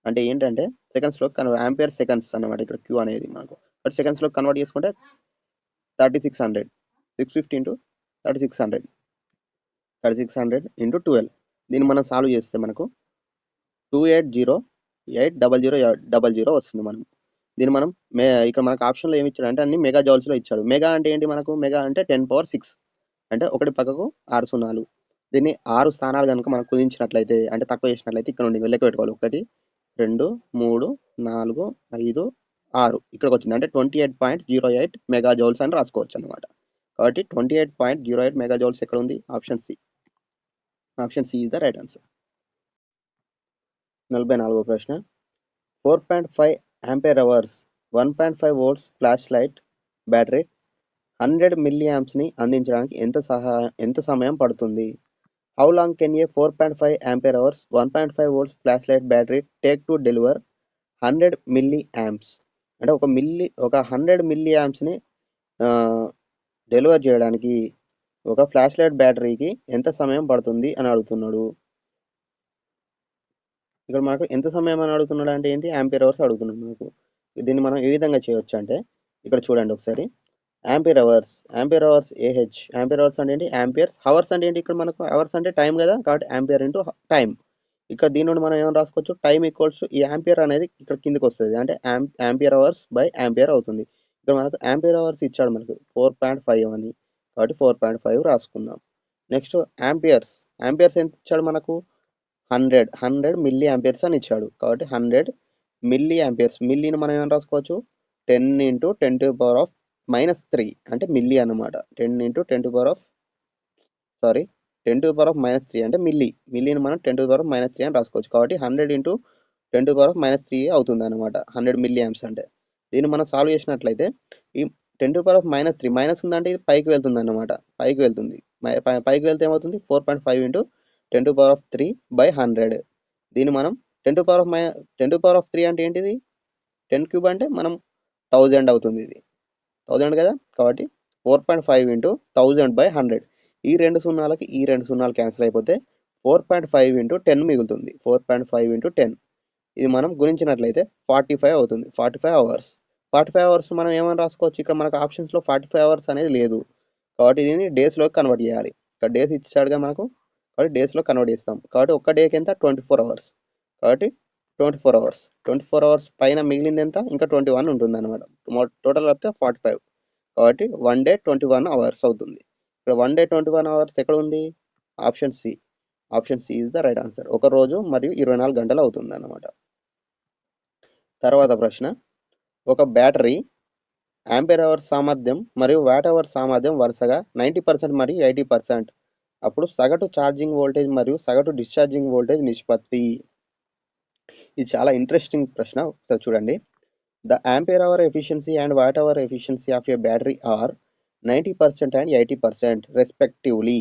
అంటే ఏంటంటే సెకండ్స్లోకి ఆంపియర్ సెకండ్స్ అన్నమాట ఇక్కడ Q అనేది మనకు. బట్ సెకండ్స్లోకి కన్వర్ట్ చేసుకుంటే 3600, 650 ఇంటూ 3600 ఇంటూ 12. దీన్ని మనం సాల్వ్ చేస్తే మనకు 28080000 వస్తుంది. మనం దీన్ని మనం ఇక్కడ మనకు ఆప్షన్లో ఏమి ఇచ్చాడు అంటే అన్ని మెగా జౌల్స్లో ఇచ్చాడు. మెగా అంటే ఏంటి, మనకు మెగా అంటే 10⁶, అంటే ఒకటి పక్కకు 6 సున్నాలు. దీన్ని 6 స్థానాలు కనుక మనం కుదించినట్లయితే అంటే తక్కువ చేసినట్లయితే ఇక్కడ నుండి లెక్క పెట్టుకోవాలి, 1 2 3 4 5 6 ఇక్కడికి వచ్చింది, అంటే 28.08 మెగా జౌల్స్ అని రాసుకోవచ్చు అనమాట. కాబట్టి 28.08 మెగా జౌల్స్ ఎక్కడ ఉంది, option C is the right answer. 44వ ప్రశ్న, 4.5 ampere hours 1.5 volts flash light battery 100 milli యాంప్స్ని అందించడానికి ఎంత సమయం పడుతుంది? How long can a 4.5 ampere hours 1.5 volts flash light battery take to deliver 100 milli amps? అంటే ఒక 100 మిల్లీ యాంప్స్ని డెలివర్ చేయడానికి ఒక ఫ్లాష్ లైట్ బ్యాటరీకి ఎంత సమయం పడుతుంది అని అడుగుతున్నాడు. ఇక్కడ మనకు ఎంత సమయం అని అడుగుతున్నాడు అంటే ఏంటి, ఆంపియర్ అవర్స్ అడుగుతున్నాడు మనకు. దీన్ని మనం ఏ విధంగా చేయొచ్చు అంటే ఇక్కడ చూడండి ఒకసారి, ampere hours AH, ampere hours అంటే ఏంటి, ఆంపియర్స్. హవర్స్ అంటే ఏంటి, ఇక్కడ మనకు అవర్స్ అంటే టైం కదా, కాబట్టి ఆంపియర్ ఇంటూ టైం. ఇక్కడ దీని నుండి మనం ఏమైనా రాసుకోవచ్చు, టైం ఈక్వల్స్ టు ఈ ఆంపియర్ అనేది ఇక్కడ కిందకి వస్తుంది, అంటే ఆంపియర్ అవర్స్ బై ఆంపియర్ అవుతుంది. ఇక్కడ మనకు ఆంపియర్ అవర్స్ ఇచ్చాడు మనకు 4.5 అని, కాబట్టి 4.5 రాసుకుందాం. నెక్స్ట్ ఆంపియర్స్ ఎంత ఇచ్చాడు మనకు, 100 మిల్లీ యాంపియర్స్ అని ఇచ్చాడు, కాబట్టి 100 మిల్లీ యాంపియర్స్. మిల్లీని మనం ఏమైనా రాసుకోవచ్చు, 10 ఇంటూ 10⁻³ అంటే మిల్లీ అన్నమాట. 10 ఇంటూ 10⁻³ అంటే మిల్లీని మనం 10⁻³ అని రాసుకోవచ్చు, కాబట్టి 100 ఇంటూ 10⁻³ అవుతుంది అనమాట 100 మిల్లీ యాంప్స్ అంటే. దీన్ని మనం సాల్వ్ చేసినట్లయితే ఈ 10⁻³ మైనస్ ఉందంటే ఇది పైకి వెళ్తుంది అన్నమాట, పైకి వెళ్తే ఏమవుతుంది, 4.5 ఇంటూ 10⁻³ బై 100. దీన్ని మనం 10⁻³ అంటే ఏంటిది, 10³ అంటే మనం 1000 అవుతుంది, ఇది 1000 కదా, కాబట్టి 4.5 ఇంటూ 1000/100. ఈ రెండు సున్నాలకి ఈ రెండు సున్నాలు క్యాన్సిల్ అయిపోతే 4.5 ఇంటూ 10 మిగులుతుంది. 4.5 ఇంటూ 10 ఇది మనం గుణించినట్లయితే 45 అవుతుంది. 45 అవర్స్. 45 అవర్స్ మనం ఏమని రాసుకోవచ్చు, ఇక్కడ మనకు ఆప్షన్స్లో 45 అవర్స్ అనేది లేదు కాబట్టి దీన్ని డేస్లోకి కన్వర్ట్ చేయాలి. ఇక్కడ డేస్ ఇచ్చాడుగా మనకు, కాబట్టి డేస్లో కన్వర్ట్ చేస్తాం. కాబట్టి ఒక్క డేకి ఎంత 24 అవర్స్. కాబట్టి 24 అవర్స్. 24 అవర్స్ పైన మిగిలింది ఎంత, ఇంకా 21 ఉంటుంది అనమాట. టోటల్ కలిపితే 45. కాబట్టి 1 డే 21 అవర్స్ అవుతుంది. ఇక్కడ 1 డే 21 అవర్స్ ఎక్కడ ఉంది, option C. Option C is the right answer. ఒక రోజు మరియు 24 గంటలు అవుతుంది అన్నమాట. తర్వాత ప్రశ్న, ఒక బ్యాటరీ ఆంపియర్ అవర్ సామర్థ్యం మరియు వాట్ అవర్ సామర్థ్యం వరుసగా 90% మరియు 80%. అప్పుడు సగటు ఛార్జింగ్ వోల్టేజ్ మరియు సగటు డిశ్చార్జింగ్ వోల్టేజ్ నిష్పత్తి. ఇది చాలా ఇంట్రెస్టింగ్ ప్రశ్న. ఒకసారి చూడండి. The ampere hour efficiency and watt hour efficiency of a battery are 90% and 80% respectively.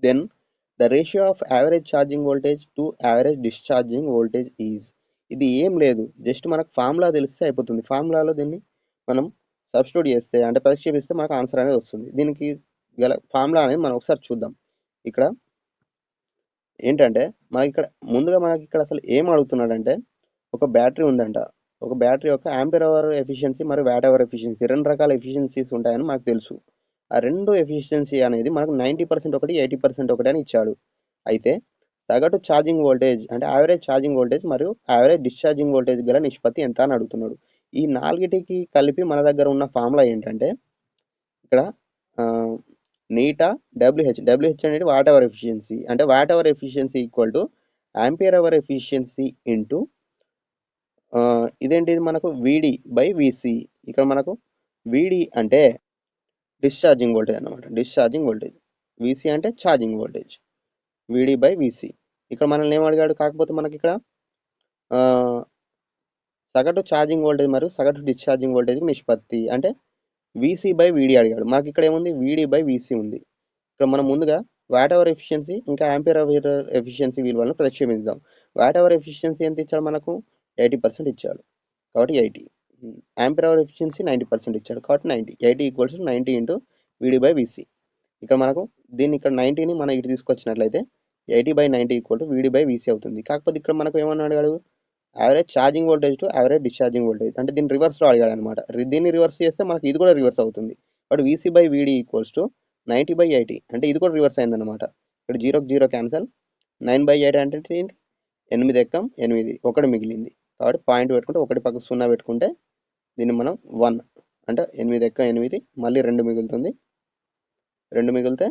Then the ratio of average charging voltage to average discharging voltage is. ఇది ఏం లేదు, జస్ట్ మనకు ఫార్ములా తెలిస్తే అయిపోతుంది. ఫార్ములాలో దీన్ని మనం సబ్స్టిట్యూట్ చేస్తే అంటే ప్రతిక్షేపిస్తే మనకు ఆన్సర్ అనేది వస్తుంది. దీనికి గల ఫార్ములా అనేది మనం ఒకసారి చూద్దాం. ఇక్కడ ఏంటంటే మనకి ఇక్కడ ముందుగా మనకి ఇక్కడ అసలు ఏం అడుగుతున్నాడంటే, ఒక బ్యాటరీ ఉందంట. ఒక బ్యాటరీ యొక్క ఆంపియర్ అవర్ ఎఫిషియన్సీ మరియు వాట్ అవర్ ఎఫిషియన్సీ రెండు రకాల ఎఫిషియన్సీస్ ఉంటాయని మనకు తెలుసు. ఆ రెండు ఎఫిషియన్సీ అనేది మనకు 90% ఒకటి 80% ఒకటి అని ఇచ్చాడు. అయితే సగటు ఛార్జింగ్ వోల్టేజ్ అంటే యావరేజ్ ఛార్జింగ్ వోల్టేజ్ మరియు యావరేజ్ డిశ్చార్జింగ్ వోల్టేజ్ గల నిష్పత్తి ఎంత అని అడుగుతున్నాడు. ఈ నాలుగిటికి కలిపి మన దగ్గర ఉన్న ఫార్ములా ఏంటంటే, ఇక్కడ నీటా డబ్ల్యూహెచ్ అనేది వాట్ అవర్ ఎఫిషియన్సీ. అంటే watt hour efficiency equal to ampere hour efficiency into ఇదేంటిది మనకు VD/VC. ఇక్కడ మనకు VD అంటే డిశ్చార్జింగ్ వోల్టేజ్ అన్నమాట. Discharging voltage. VC అంటే ఛార్జింగ్ వోల్టేజ్. VD/VC. ఇక్కడ మనల్ని ఏం అడిగాడు, కాకపోతే మనకి ఇక్కడ సగటు ఛార్జింగ్ వోల్టేజ్ మరియు సగటు డిశ్చార్జింగ్ వోల్టేజ్కి నిష్పత్తి అంటే VC/VD అడిగాడు. మనకి ఇక్కడ ఏముంది, VD/VC ఉంది. ఇక్కడ మనం ముందుగా వాట్ అవర్ ఎఫిషియన్సీ ఇంకా ఆంపియర్ అవర్ ఎఫిషియన్సీ విలువలను ప్రతిక్షేపిద్దాం. వాట్ అవర్ ఎఫిషియన్సీ ఎంత ఇచ్చాడు మనకు, 80% ఇచ్చాడు కాబట్టి 80. ఆంపియర్ అవర్ ఎఫిషియన్సీ 90% ఇచ్చాడు కాబట్టి 90. 80 ఈక్వల్స్ 90 ఇంటూ VD/VC. ఇక్కడ మనకు దీన్ని ఇక్కడ 90ని మనం ఇటు తీసుకొచ్చినట్లయితే 80/90 ఈక్వల్ టు VD/VC అవుతుంది. కాకపోతే ఇక్కడ మనకు ఏమన్నా అడిగాడు, average charging voltage to average discharging voltage. అంటే దీన్ని రివర్స్లో అడిగాడు అనమాట. దీన్ని రివర్స్ చేస్తే మనకి ఇది కూడా రివర్స్ అవుతుంది. కాబట్టి VC/VD ఈక్వల్స్ టు 90/80. అంటే ఇది కూడా రివర్స్ అయిందనమాట. ఇక్కడ 0కి 0 క్యాన్సల్. 9/8 అంటే 8 ఎక్కం 8 ఒకటి మిగిలింది. కాబట్టి పాయింట్ పెట్టుకుంటే ఒకటి పక్కకు 0 పెట్టుకుంటే దీన్ని మనం 1 అంటే 8 ఎక్కం 8 మళ్ళీ 2 మిగులుతుంది. 2 మిగిలితే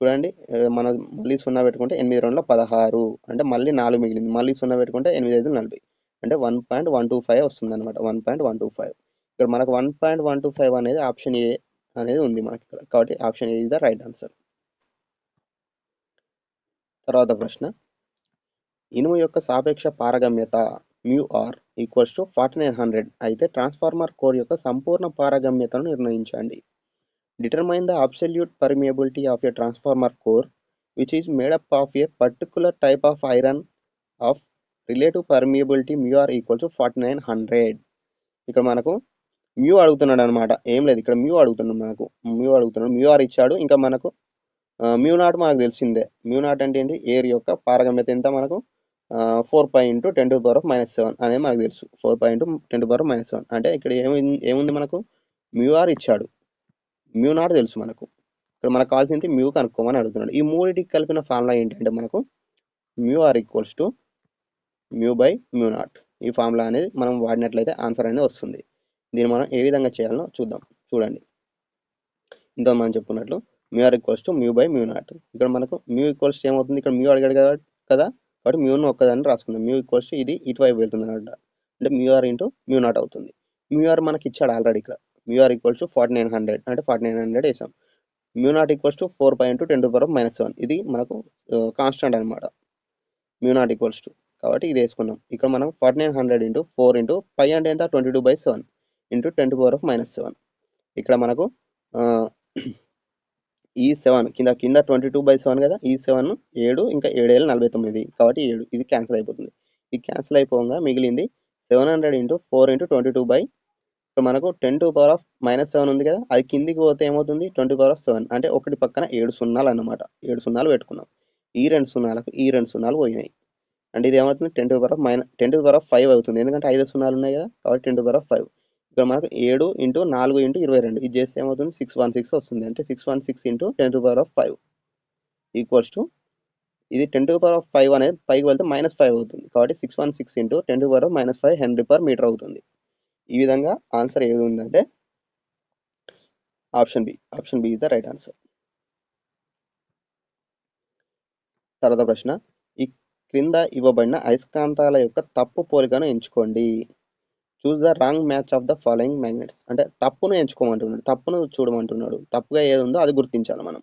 చూడండి మనం మళ్ళీ 0 పెట్టుకుంటే 8 2 16 అంటే మళ్ళీ 4 మిగిలింది. మళ్ళీ 0 పెట్టుకుంటే 8 5 40 అంటే 1.125 వస్తుంది అనమాట. 1.125. ఇక్కడ మనకు 1.125 అనేది ఆప్షన్ ఏ అనేది ఉంది మనకి ఇక్కడ. కాబట్టి option A is the right answer. తర్వాత ప్రశ్న, ఇనుము యొక్క సాపేక్ష పారగమ్యత μr ఈక్వల్స్ టు 4900 అయితే ట్రాన్స్ఫార్మర్ కోర్ యొక్క సంపూర్ణ పారగమ్యతను నిర్ణయించండి. Determine the absolute permeability of a transformer core which is made up of a particular type of iron of relative permeability μr equals to 4900. ఇక్కడ మనకు మ్యూ అడుగుతున్నాడు అనమాట. ఏం లేదు, ఇక్కడ మ్యూ అడుగుతున్నాడు మనకు. మ్యూఆర్ ఇచ్చాడు. ఇంకా మనకు మ్యూ నాట్ మనకు తెలిసిందే. మ్యూ నాట్ అంటే ఏంటి, ఎయిర్ యొక్క పారగమ్యత ఎంత మనకు 4π × 10⁻⁻7 అనేది మనకు తెలుసు. 4π × 10⁻⁻7 అంటే ఇక్కడ ఏముంది మనకు, మ్యూఆర్ ఇచ్చాడు, మ్యూ నాట్ తెలుసు మనకు. ఇక్కడ మనకు కావాల్సింది మ్యూ కనుక్కోమని అడుగుతున్నాడు. ఈ మూడింటికి కలిపిన ఫార్ములా ఏంటంటే మనకు μr ఈక్వల్స్ టు μ/μ0. ఈ ఫార్ములా అనేది మనం వాడినట్లయితే ఆన్సర్ అనేది వస్తుంది. దీన్ని మనం ఏ విధంగా చేయాలో చూద్దాం. చూడండి, ఇంత మనం చెప్పుకున్నట్లు μr ఈక్వల్స్ టు μ/μ0. ఇక్కడ మనకు మ్యూ ఈక్వల్స్ ఏమవుతుంది, ఇక్కడ మ్యూ అడిగాడు కదా కాబట్టి మ్యూను ఒక్కదాన్ని రాసుకుందాం. మ్యూ ఈక్వల్స్ ఇది ఇటువైపు వెళ్తుంది అనమాట. అంటే μr × μ0 అవుతుంది. μr మనకి ఇచ్చాడు ఆల్రెడీ. ఇక్కడ μr ఈక్వల్స్ టు 4900 అంటే 4900 వేసాం. μ0 ఈక్వల్స్ టు 4π × 10⁻⁻7 ఇది మనకు కాన్స్టెంట్ అనమాట. μ0 ఈక్వల్స్ టు కాబట్టి ఇది వేసుకున్నాం. ఇక్కడ మనం 4900 × 4 × π అంటే ఎంత 22/7 × 10⁻⁻7. ఇక్కడ మనకు ఈ 7 కింద 22/7 కదా, ఈ 7 7 ఇంకా 7 7 49 కాబట్టి 7 ఇది క్యాన్సిల్ అయిపోతుంది. ఇది క్యాన్సిల్ అయిపోగా మిగిలింది 700 × 4 × 22/7 ఇక్కడ మనకు 10⁻⁻7 ఉంది కదా, అది కిందికి పోతే ఏమవుతుంది 20⁻7 అంటే ఒకటి పక్కన 7 సున్నాలు అన్నమాట. 7 సున్నాలు పెట్టుకున్నాం. ఈ 2 సున్నాలకు ఈ 2 సున్నాలు పోయినాయి. అంటే ఇది ఏమవుతుంది 10⁻5 అవుతుంది. ఎందుకంటే 5 సున్నాలు ఉన్నాయి కదా, కాబట్టి 10⁻5. ఇక్కడ మనకు 7 × 4 × 22 ఇది చేస్తే ఏమవుతుంది 616 వస్తుంది. అంటే 616 × 10⁻5 ఈక్వల్స్ టు ఇది 10⁻5 అనేది పైకి వెళ్తే -5 అవుతుంది. కాబట్టి 616 × 10⁻5 H/m అవుతుంది. ఈ విధంగా ఆన్సర్ ఏది ఉందంటే option B. Option B is the right answer. తర్వాత ప్రశ్న, ఈ క్రింద ఇవ్వబడిన అయస్కాంతాల యొక్క తప్పు పోలికను ఎంచుకోండి. Choose the wrong match of the following magnets. అంటే తప్పును ఎంచుకోమంటున్నాడు, తప్పును చూడమంటున్నాడు. తప్పుగా ఏది ఉందో అది గుర్తించాలి మనం.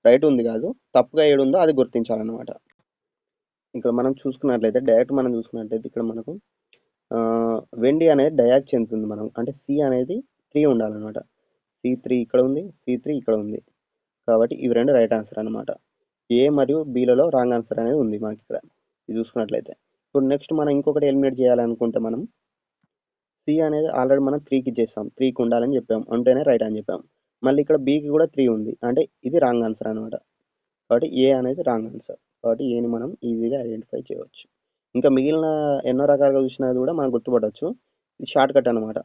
రైట్ ఉంది కాదు, తప్పుగా ఏడు ఉందో అది గుర్తించాలన్నమాట. ఇక్కడ మనం చూసుకున్నట్లయితే డైరెక్ట్ మనం చూసుకున్నట్లయితే ఇక్కడ మనకు వెండి అనేది డయాక్ చెందుతుంది మనం. అంటే సి అనేది 3 ఉండాలన్నమాట. C3 ఇక్కడ ఉంది, C3 ఇక్కడ ఉంది. కాబట్టి ఇవి రెండు రైట్ ఆన్సర్ అనమాట. ఏ మరియు బిలలో రాంగ్ ఆన్సర్ అనేది ఉంది మనకి ఇక్కడ ఇది చూసుకున్నట్లయితే. ఇప్పుడు నెక్స్ట్ మనం ఇంకొకటి ఎలిమినేట్ చేయాలనుకుంటే మనం సి అనేది ఆల్రెడీ మనం 3కి చేస్తాం, 3కి ఉండాలని చెప్పాం, ఉంటేనే రైట్ అని చెప్పాం. మళ్ళీ ఇక్కడ బికి కూడా 3 ఉంది, అంటే ఇది రాంగ్ ఆన్సర్ అనమాట. కాబట్టి ఏ అనేది రాంగ్ ఆన్సర్. కాబట్టి ఏని మనం ఈజీగా ఐడెంటిఫై చేయవచ్చు. ఇంకా మిగిలిన ఎన్నో రకాలుగా చూసినది కూడా మనం గుర్తుపట్టవచ్చు. ఇది షార్ట్ కట్ అనమాట.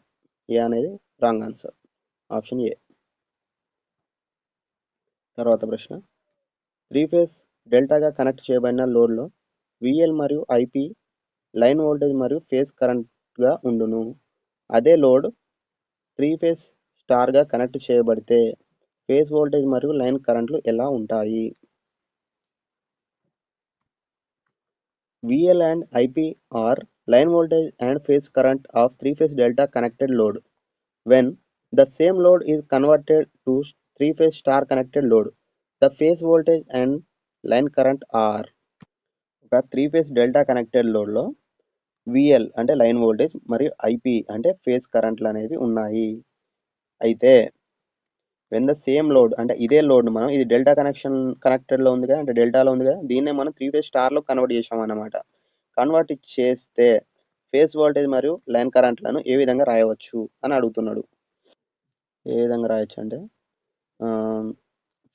ఏ అనేది రాంగ్ ఆన్సర్. Option A. తర్వాత ప్రశ్న, 3 ఫేజ్ డెల్టాగా కనెక్ట్ చేయబడిన లోడ్లో విఎల్ మరియు ఐపి లైన్ వోల్టేజ్ మరియు ఫేజ్ కరెంట్గా ఉండును. అదే లోడ్ 3 ఫేజ్ స్టార్గా కనెక్ట్ చేయబడితే ఫేజ్ వోల్టేజ్ మరియు లైన్ కరెంట్లు ఎలా ఉంటాయి? VL and IP are line voltage and phase current of 3-phase delta connected load. When the same load is converted to 3-phase star connected load, the phase voltage and line current are. ఒక 3-phase delta connected load లో VL అంటే line voltage మరియు IP అంటే phase కరెంట్లు అనేవి ఉన్నాయి. అయితే when the same load అంటే ఇదే లోడ్ మనం ఇది డెల్టా కనెక్టెడ్లో ఉంది కదా, అంటే డెల్టాలో ఉంది కదా, దీన్నే మనం 3-phase స్టార్లో కన్వర్ట్ చేసాం అన్నమాట. కన్వర్ట్ చేస్తే ఫేజ్ వోల్టేజ్ మరియు లైన్ కరెంట్లను ఏ విధంగా రాయవచ్చు అని అడుగుతున్నాడు. ఏ విధంగా రాయొచ్చు అంటే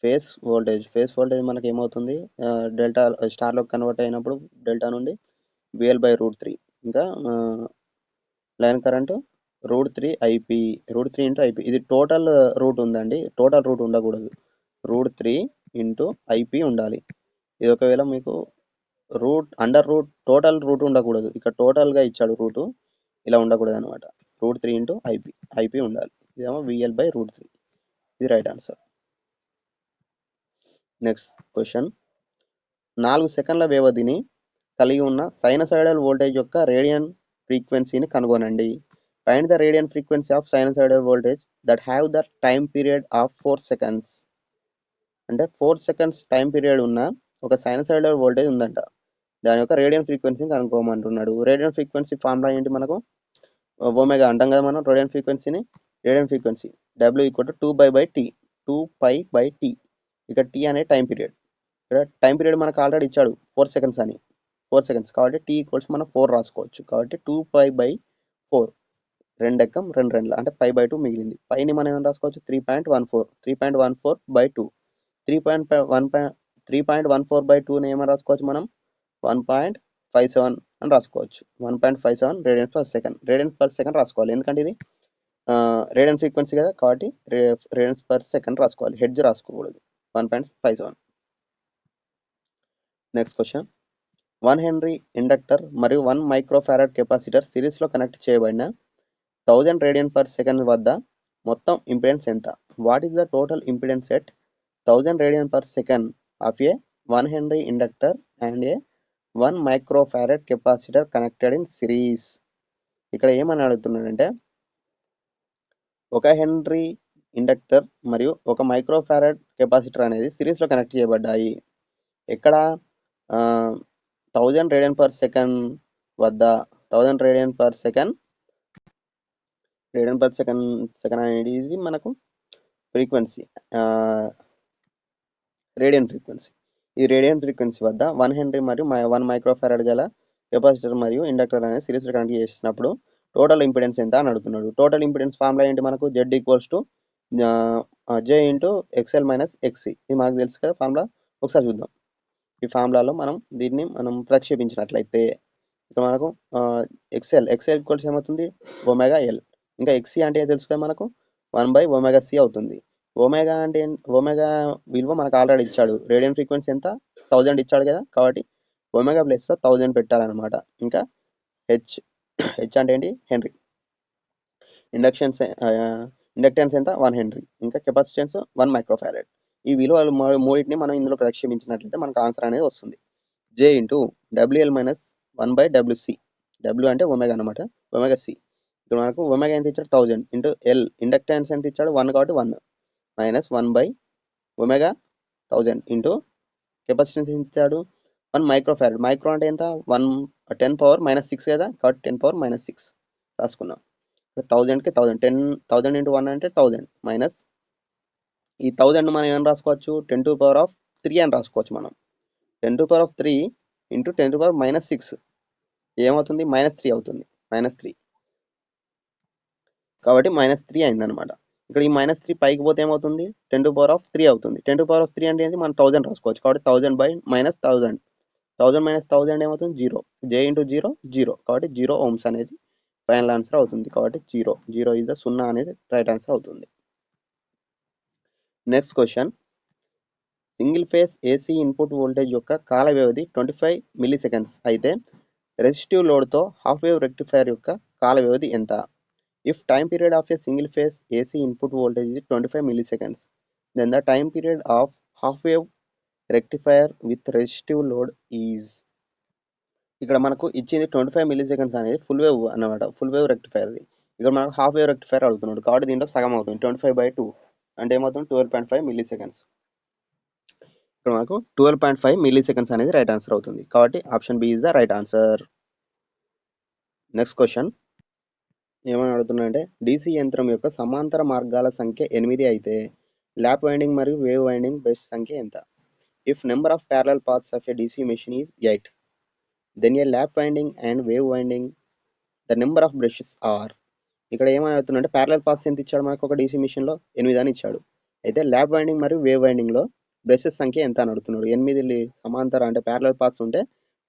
ఫేజ్ వోల్టేజ్ మనకి ఏమవుతుంది, డెల్టా స్టార్లో కన్వర్ట్ అయినప్పుడు డెల్టా నుండి VL/√3, ఇంకా లైన్ కరెంట్ √3 IP √3 × IP. ఇది టోటల్ రూట్ ఉందండి, టోటల్ రూట్ ఉండకూడదు. √3 × IP ఉండాలి. ఇది ఒకవేళ మీకు అండర్ రూట్ టోటల్ రూట్ ఉండకూడదు. ఇక్కడ టోటల్గా ఇచ్చాడు రూటు, ఇలా ఉండకూడదు అనమాట. √3 × IP ఉండాలి. ఇదేమో VL/√3. ఇది రైట్ ఆన్సర్. నెక్స్ట్ క్వశ్చన్, 4 సెకండ్ల వ్యవధిని కలిగి ఉన్న సైనసాయిడల్ వోల్టేజ్ యొక్క రేడియన్ ఫ్రీక్వెన్సీని కనుగొనండి. Find the radian frequency of sinusoidal voltage that have the time period of 4 seconds. అంటే 4 seconds టైం పీరియడ్ ఉన్న ఒక సైనసాయిడల్ వోల్టేజ్ ఉందంట. దాని యొక్క రేడియన్ ఫ్రీక్వెన్సీని కనుక్కోమంటున్నాడు. రేడియన్ ఫ్రీక్వెన్సీ ఫార్ములా ఏంటి మనకు, ఒమేగా అంటాం కదా మనం radian frequency W = 2π/T. 2π/T. ఇక్కడ T అనే టైం పీరియడ్. ఇక్కడ టైం పీరియడ్ మనకు ఆల్రెడీ ఇచ్చాడు 4 seconds అని, 4 seconds. కాబట్టి T = మనం 4 రాసుకోవచ్చు. కాబట్టి 2π/4 2 ఎక్కం 2 రెండ్ల అంటే π/2 మిగిలింది. పైని మనం ఏమైనా రాసుకోవచ్చు 3.14 3.14/2. 3.14/2ని ఏమైనా రాసుకోవచ్చు మనం 1.57 అని రాసుకోవచ్చు. 1.57 రేడియన్స్ పర్ సెకండ్ రాసుకోవాలి. ఎందుకంటే ఇది రేడియన్ ఫ్రీక్వెన్సీ కదా, కాబట్టి రేడియన్స్ పర్ సెకండ్ రాసుకోవాలి, హెడ్జ్ రాసుకోకూడదు. 1.57. నెక్స్ట్ క్వశ్చన్, 1 Henry ఇండక్టర్ మరియు 1 microfarad కెపాసిటర్ సిరీస్లో కనెక్ట్ చేయబడిన 1000 radian/second వద్ద మొత్తం ఇంపిడెన్స్ ఎంత? What is the total impedance at 1000 radian/second of A 1 Henry inductor and A 1 microfarad capacitor connected in series. ఇక్కడ ఏమని అడుగుతున్నాడంటే 1 Henry ఇండక్టర్ మరియు 1 microfarad కెపాసిటర్ అనేది సిరీస్లో కనెక్ట్ చేయబడ్డాయి. ఎక్కడ 1000 radian/second వద్ద. 1000 radian/second అనేది ఇది మనకు ఫ్రీక్వెన్సీ, రేడియన్ ఫ్రీక్వెన్సీ. ఈ రేడియన్ ఫ్రీక్వెన్సీ వద్ద 1 Henry మరియు 1 microfarad గల కెపాసిటర్ మరియు ఇండక్టర్ అనేది సిరీస్లో కనెక్ట్ చేసినప్పుడు టోటల్ ఇంపిడెన్స్ ఎంత అని అడుగుతున్నాడు. టోటల్ ఇంపిడెన్స్ ఫార్ములా ఏంటి మనకు? Z equals to J into XL minus XC. ఇది మనకు తెలుసు కదా ఫార్ములా. ఒకసారి చూద్దాం. ఈ ఫార్ములాలో దీన్ని ప్రక్షేపించినట్లయితే ఇక్కడ మనకు XL ఈక్వల్స్ ఏమవుతుంది? Omega L. ఇంకా XC అంటే తెలుసు కదా మనకు 1/ωc అవుతుంది. ఒమేగా అంటే ఒమేగా విలువ మనకు ఆల్రెడీ ఇచ్చాడు. రేడియన్ ఫ్రీక్వెన్సీ ఎంత? 1000 ఇచ్చాడు కదా. కాబట్టి ఒమేగా ప్లేస్లో 1000 పెట్టాలన్నమాట. ఇంకా హెచ్ అంటే ఏంటి? హెన్రీ. ఇండక్టెన్స్ ఎంత? 1 హెన్రీ. ఇంకా కెపాసిటెన్స్ 1 మైక్రోఫారడ్. ఈ విలువలు మూడింటిని మనం ఇందులో ప్రక్షేపించినట్లయితే మనకు ఆన్సర్ అనేది వస్తుంది. J into WL minus 1/WC. W అంటే ఒమేగా అనమాట. Omega C. ఇక్కడ మనకు ఒమేగా ఎంత ఇచ్చాడు? 1000 ఇంటూ L. ఇండక్టెన్స్ ఎంత ఇచ్చాడు? 1 కాబట్టి 1 మైనస్ 1/ఒమేగా 1000 ఇంటూ కెపాసిటెన్స్ ఎంత ఇచ్చాడు? 1 మైక్రోఫారడ్. మైక్రో అంటే ఎంత? 10⁻⁻6 కదా. కాబట్టి 10⁻⁻6 రాసుకున్నాం. 1000కి 1000 10,000 ఇంటూ 1 అంటే 1000 మైనస్ ఈ 1000 మనం ఏమని రాసుకోవచ్చు? 10⁻³ అని రాసుకోవచ్చు మనం. 10⁻³ ఇంటూ 10⁻⁻6 ఏమవుతుంది? -3 అవుతుంది. -3 కాబట్టి -3 అయిందనమాట. ఇక్కడ ఈ -3 పైకి పోతే ఏమవుతుంది? 10⁻³ అవుతుంది. 10⁻³ అంటే ఏంటి? మనం 1000 రాసుకోవచ్చు. కాబట్టి 1000/-1000 1000 - 1000 ఏమవుతుంది? 0. J into 0 0. కాబట్టి 0 ohms అనేది ఫైనల్ ఆన్సర్ అవుతుంది. కాబట్టి 0 ఇస్ ద 0 అనేది రైట్ ఆన్సర్ అవుతుంది. Next question, single phase AC input voltage యొక్క కాల వ్యవధి 25 మిల్లీసెకండ్స్ అయితే రెసిస్టివ్ లోడ్తో హాఫ్ వేవ్ రెక్టిఫైయర్ యొక్క కాల వ్యవధి ఎంత? If time period of a single phase AC input voltage is 25 milliseconds, then the time period of half wave rectifier with resistive load is. ఇక్కడ మనకు ఇచ్చింది 25 milliseconds అనేది ఫుల్ వేవ్ అన్నమాట. ఫుల్ వేవ్ రెక్టిఫైర్ది. ఇక్కడ మనకు హాఫ్ వేవ్ రెక్టిఫైర్ అడుగుతున్నాడు. కాబట్టి దీంట్లో సగం అవుతుంది. 25/2 అంటే ఏమవుతుంది? 12.5 milliseconds. ఇక్కడ మనకు 12.5 milliseconds అనేది రైట్ ఆన్సర్ అవుతుంది. కాబట్టి option B is the right answer. Next question ఏమని అడుగుతున్నాడంటే, డీసీ యంత్రం యొక్క సమాంతర మార్గాల సంఖ్య 8 అయితే ల్యాప్ వైండింగ్ మరియు వేవ్ వైండింగ్ బ్రష్ సంఖ్య ఎంత? If number of parallel paths of a DC machine is 8, then a lap winding and wave winding the number of brushes are. ఇక్కడ ఏమని అడుగుతున్నాడంటే, ప్యారలల్ పాత్స్ ఎంత ఇచ్చాడు మనకు? ఒక డీసీ మెషిన్లో 8 అని ఇచ్చాడు. అయితే ల్యాప్ వైండింగ్ మరియు వేవ్ వైండింగ్లో బ్రషెస్ సంఖ్య ఎంత అని అడుగుతున్నాడు. 8 సమాంతర అంటే ప్యారలల్ పాత్స్ ఉంటే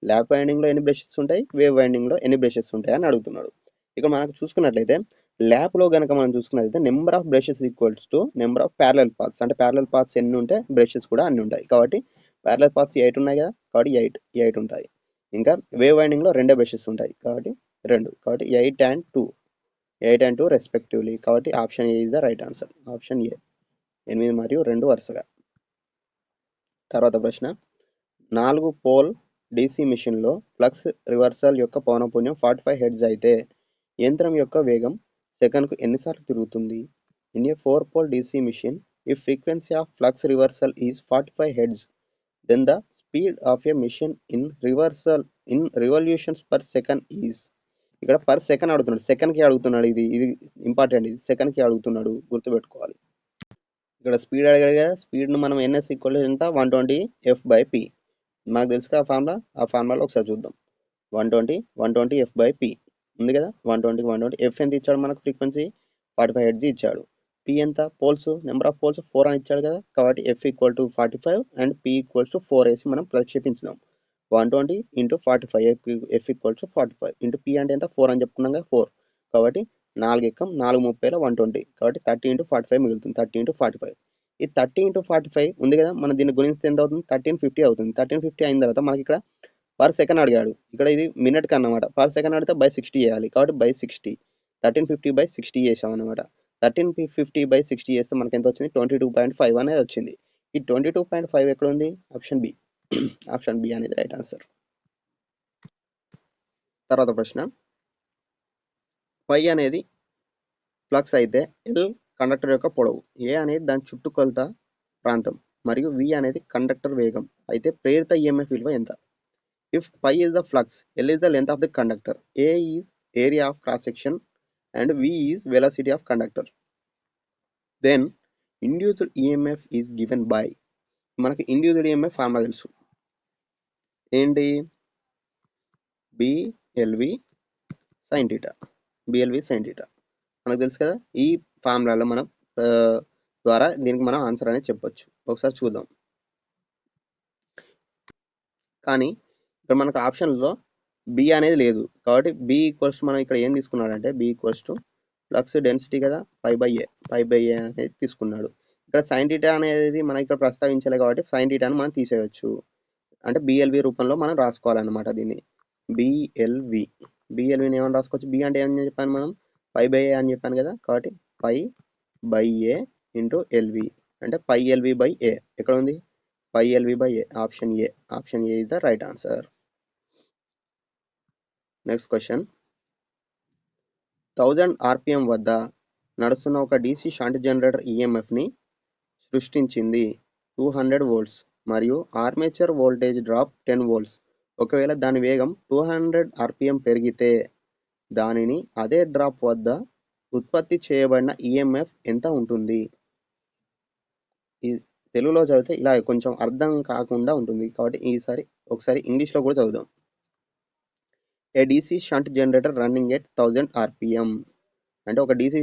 ల్యాప్ వైండింగ్లో ఎన్ని బ్రషెస్ ఉంటాయి, వేవ్ వైండింగ్లో ఎన్ని బ్రషెస్ ఉంటాయి అని అడుగుతున్నాడు. ఇక్కడ మనకు చూసుకున్నట్లయితే ల్యాప్లో కనుక మనం చూసుకున్నట్లయితే number of brushes equals to number of parallel paths. అంటే ప్యారలల్ పాత్స్ ఎన్ని ఉంటే బ్రషెస్ కూడా అన్ని ఉంటాయి. కాబట్టి ప్యారలల్ పాత్స్ 8 ఉన్నాయి కదా. కాబట్టి 8 ఉంటాయి. ఇంకా వేవ్ వైండింగ్లో 2 బ్రషెస్ ఉంటాయి. కాబట్టి 2. కాబట్టి 8 and 2 రెస్పెక్టివ్లీ. కాబట్టి option A is the right answer. Option A 8 మరియు 2 వరుసగా. తర్వాత ప్రశ్న, 4 పోల్ డీసీ మిషన్లో ఫ్లక్స్ రివర్సల్ యొక్క పౌనఃపున్యం 45 హెర్ట్జ్ అయితే యంత్రం యొక్క వేగం సెకన్కు ఎన్నిసార్లు తిరుగుతుంది? In a 4 pole DC machine, if frequency of flux reversal is 45 hertz, then the speed of a machine in revolutions per second is. ఇక్కడ పర్ సెకండ్ అడుగుతున్నాడు. సెకండ్కి అడుగుతున్నాడు. ఇది ఇంపార్టెంట్. ఇది సెకండ్కి అడుగుతున్నాడు, గుర్తుపెట్టుకోవాలి. ఇక్కడ స్పీడ్ అడిగాడు కదా. స్పీడ్ను మనం NS ఈక్వల్ ఎంత? 120 F/P. మనకు తెలుసు కదా ఫార్ములా. ఆ ఫార్ములాలో ఒకసారి చూద్దాం. 120 F/P ఉంది కదా. 120 F ఎంత ఇచ్చాడు మనకు? ఫ్రీక్వెన్సీ 45 హెర్ట్జ్ ఇచ్చాడు. P ఎంత? పోల్స్, నెంబర్ ఆఫ్ పోల్స్ 4 అని ఇచ్చాడు కదా. కాబట్టి F equal to 45 and P equals to 4 వేసి మనం ప్రక్షేపించుదాం. 120 into 45 F equal to 45 into P అంటే ఎంత? 4 అని చెప్పుకున్నాం కదా. 4 కాబట్టి 4 ఎక్కం 4/30 120. కాబట్టి 30 × 45 మిగులుతుంది. 30 × 45. ఈ 30 × 45 ఉంది కదా. మనం దీన్ని గుణిస్తే ఎంత అవుతుంది? 1350 అవుతుంది. 1350 అయిన తర్వాత మనకి ఇక్కడ పర్ సెకండ్ అడిగాడు. ఇక్కడ ఇది మినిట్కి అన్నమాట. పర్ సెకండ్ అడిగితే బై 60 చేయాలి. కాబట్టి బై 60. 1350/60 చేసాం అనమాట. 1350/60 చేస్తే మనకి ఎంత వచ్చింది? 22.5 అనేది వచ్చింది. ఈ 22.5 ఎక్కడ ఉంది? Option B. ఆప్షన్ బి అనేది రైట్ ఆన్సర్. తర్వాత ప్రశ్న, పై అనేది ఫ్లక్స్ అయితే L కండక్టర్ యొక్క పొడవు, A అనేది దాని చుట్టుకొలత ప్రాంతం మరియు V అనేది కండక్టర్ వేగం అయితే ప్రేరిత EMF విలువ ఎంత? If phi is the flux, L is the length of the conductor, A is area of cross section and V is velocity of conductor, then induced EMF is given by. మనకి induced EMF formula తెలుసు. ఏంటి? BLV sin θ. BLV sine theta మనకు తెలుసు కదా. ఈ ఫార్ములాలో మనం ద్వారా దీనికి మనం ఆన్సర్ అనేది చెప్పొచ్చు. ఒకసారి చూద్దాం. కానీ ఇక్కడ మనకు ఆప్షన్లో బి అనేది లేదు కాబట్టి బి ఈక్వల్స్ మనం ఇక్కడ ఏం తీసుకున్నాడంటే B equals to flux density కదా పై బై ఏ అనేది తీసుకున్నాడు. ఇక్కడ సైన్ టీటా అనేది మనం ఇక్కడ ప్రస్తావించలేదు కాబట్టి సైన్ టీటాను మనం తీసేయచ్చు. అంటే బిఎల్వి రూపంలో మనం రాసుకోవాలన్నమాట దీన్ని. బిఎల్విని ఏమని రాసుకోవచ్చు? బి అంటే ఏమని చెప్పాను మనం? పై/ఏ అని చెప్పాను కదా, కాబట్టి పై/ఏ ఇంటూ ఎల్వి అంటే πLV/A. ఎక్కడ ఉంది? πLV/A. Option A is the right answer. Next question. 1000 RPM వద్ద నడుస్తున్న ఒక DC షంట్ జనరేటర్ EMFని సృష్టించింది 200 volts మరియు ఆర్మేచర్ వోల్టేజ్ డ్రాప్ 10 volts. ఒకవేళ దాని వేగం 200 RPM పెరిగితే దానిని అదే డ్రాప్ వద్ద ఉత్పత్తి చేయబడిన EMF ఎంత ఉంటుంది? ఈ తెలుగులో చదివితే ఇలా కొంచెం అర్థం కాకుండా ఉంటుంది కాబట్టి ఒకసారి ఇంగ్లీష్లో కూడా చదువుదాం. ఏ DC shunt generator running at 1000 RPM అంటే ఒక DC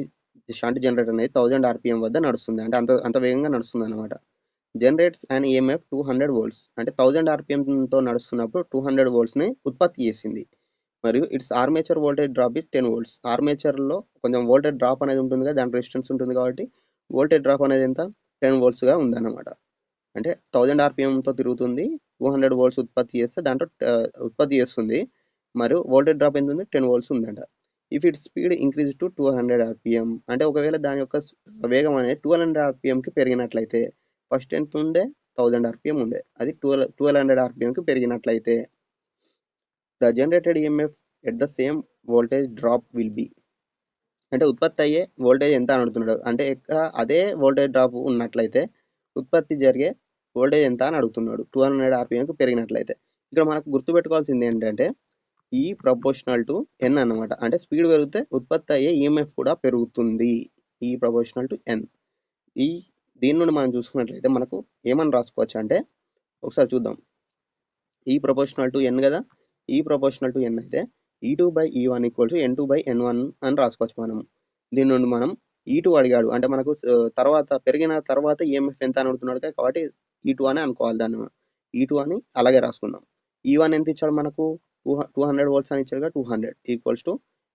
షంట్ జనరేటర్ అనేది 1000 RPM వద్ద నడుస్తుంది, అంటే అంత వేగంగా నడుస్తుంది అనమాట. జనరేట్స్ అండ్ EMF 200 volts అంటే 1000 RPMతో నడుస్తున్నప్పుడు 200 voltsని ఉత్పత్తి చేసింది. మరియు it's armature voltage drop is 10 volts. ఆర్మేచర్లో కొంచెం వోల్టేజ్ డ్రాప్ అనేది ఉంటుంది కదా, దాని రెసిస్టెన్స్ ఉంటుంది కాబట్టి వోల్టేజ్ డ్రాప్ అనేది ఎంత? 10 voltsగా ఉందన్నమాట. అంటే 1000 RPMతో తిరుగుతుంది, 200 volts ఉత్పత్తి చేస్తే దాంట్లో ఉత్పత్తి చేస్తుంది, మరియు వోల్టేజ్ డ్రాప్ ఎంత ఉంది? 10 volts ఉందంట. If it speed increase to 200 RPM అంటే ఒకవేళ దాని యొక్క వేగం అనేది 200 RPMకి పెరిగినట్లయితే, ఫస్ట్ ఎంత ఉండే? 1000 RPM ఉండే, అది 1200 RPMకి పెరిగినట్లయితే the generated EMF at the same voltage drop will be అంటే ఉత్పత్తి అయ్యే వోల్టేజ్ ఎంత అని అడుగుతున్నాడు. అంటే ఇక్కడ అదే వోల్టేజ్ డ్రాప్ ఉన్నట్లయితే ఉత్పత్తి జరిగే వోల్టేజ్ ఎంత అని అడుగుతున్నాడు 200 RPMకి పెరిగినట్లయితే. ఇక్కడ మనకు గుర్తుపెట్టుకోవాల్సింది ఏంటంటే ఈ ప్రపోర్షనల్ టు ఎన్ అన్నమాట. అంటే స్పీడ్ పెరిగితే ఉత్పత్తి అయ్యే EMF కూడా పెరుగుతుంది. ఈ ప్రపోర్షనల్ టు ఎన్. దీని నుండి మనం చూసుకున్నట్లయితే మనకు ఏమని రాసుకోవచ్చు అంటే ఒకసారి చూద్దాం. ఈ ప్రపోర్షనల్ టు ఎన్ కదా, ఈ ప్రపోర్షనల్ టు ఎన్ అయితే E2/E1 ఈక్వల్ టు N2/N1 అని రాసుకోవచ్చు మనం. దీని నుండి మనం E2 అడిగాడు అంటే మనకు పెరిగిన తర్వాత EMF ఎంత అని అడుగుతున్నాడు కాబట్టి E2 అని అనుకోవాలి. దాన్ని E2 అని అలాగే రాసుకుందాం. E1 ఎంత ఇచ్చాడు మనకు? 200 volts అని ఇచ్చాడు, 200 ఈక్వల్స్ టు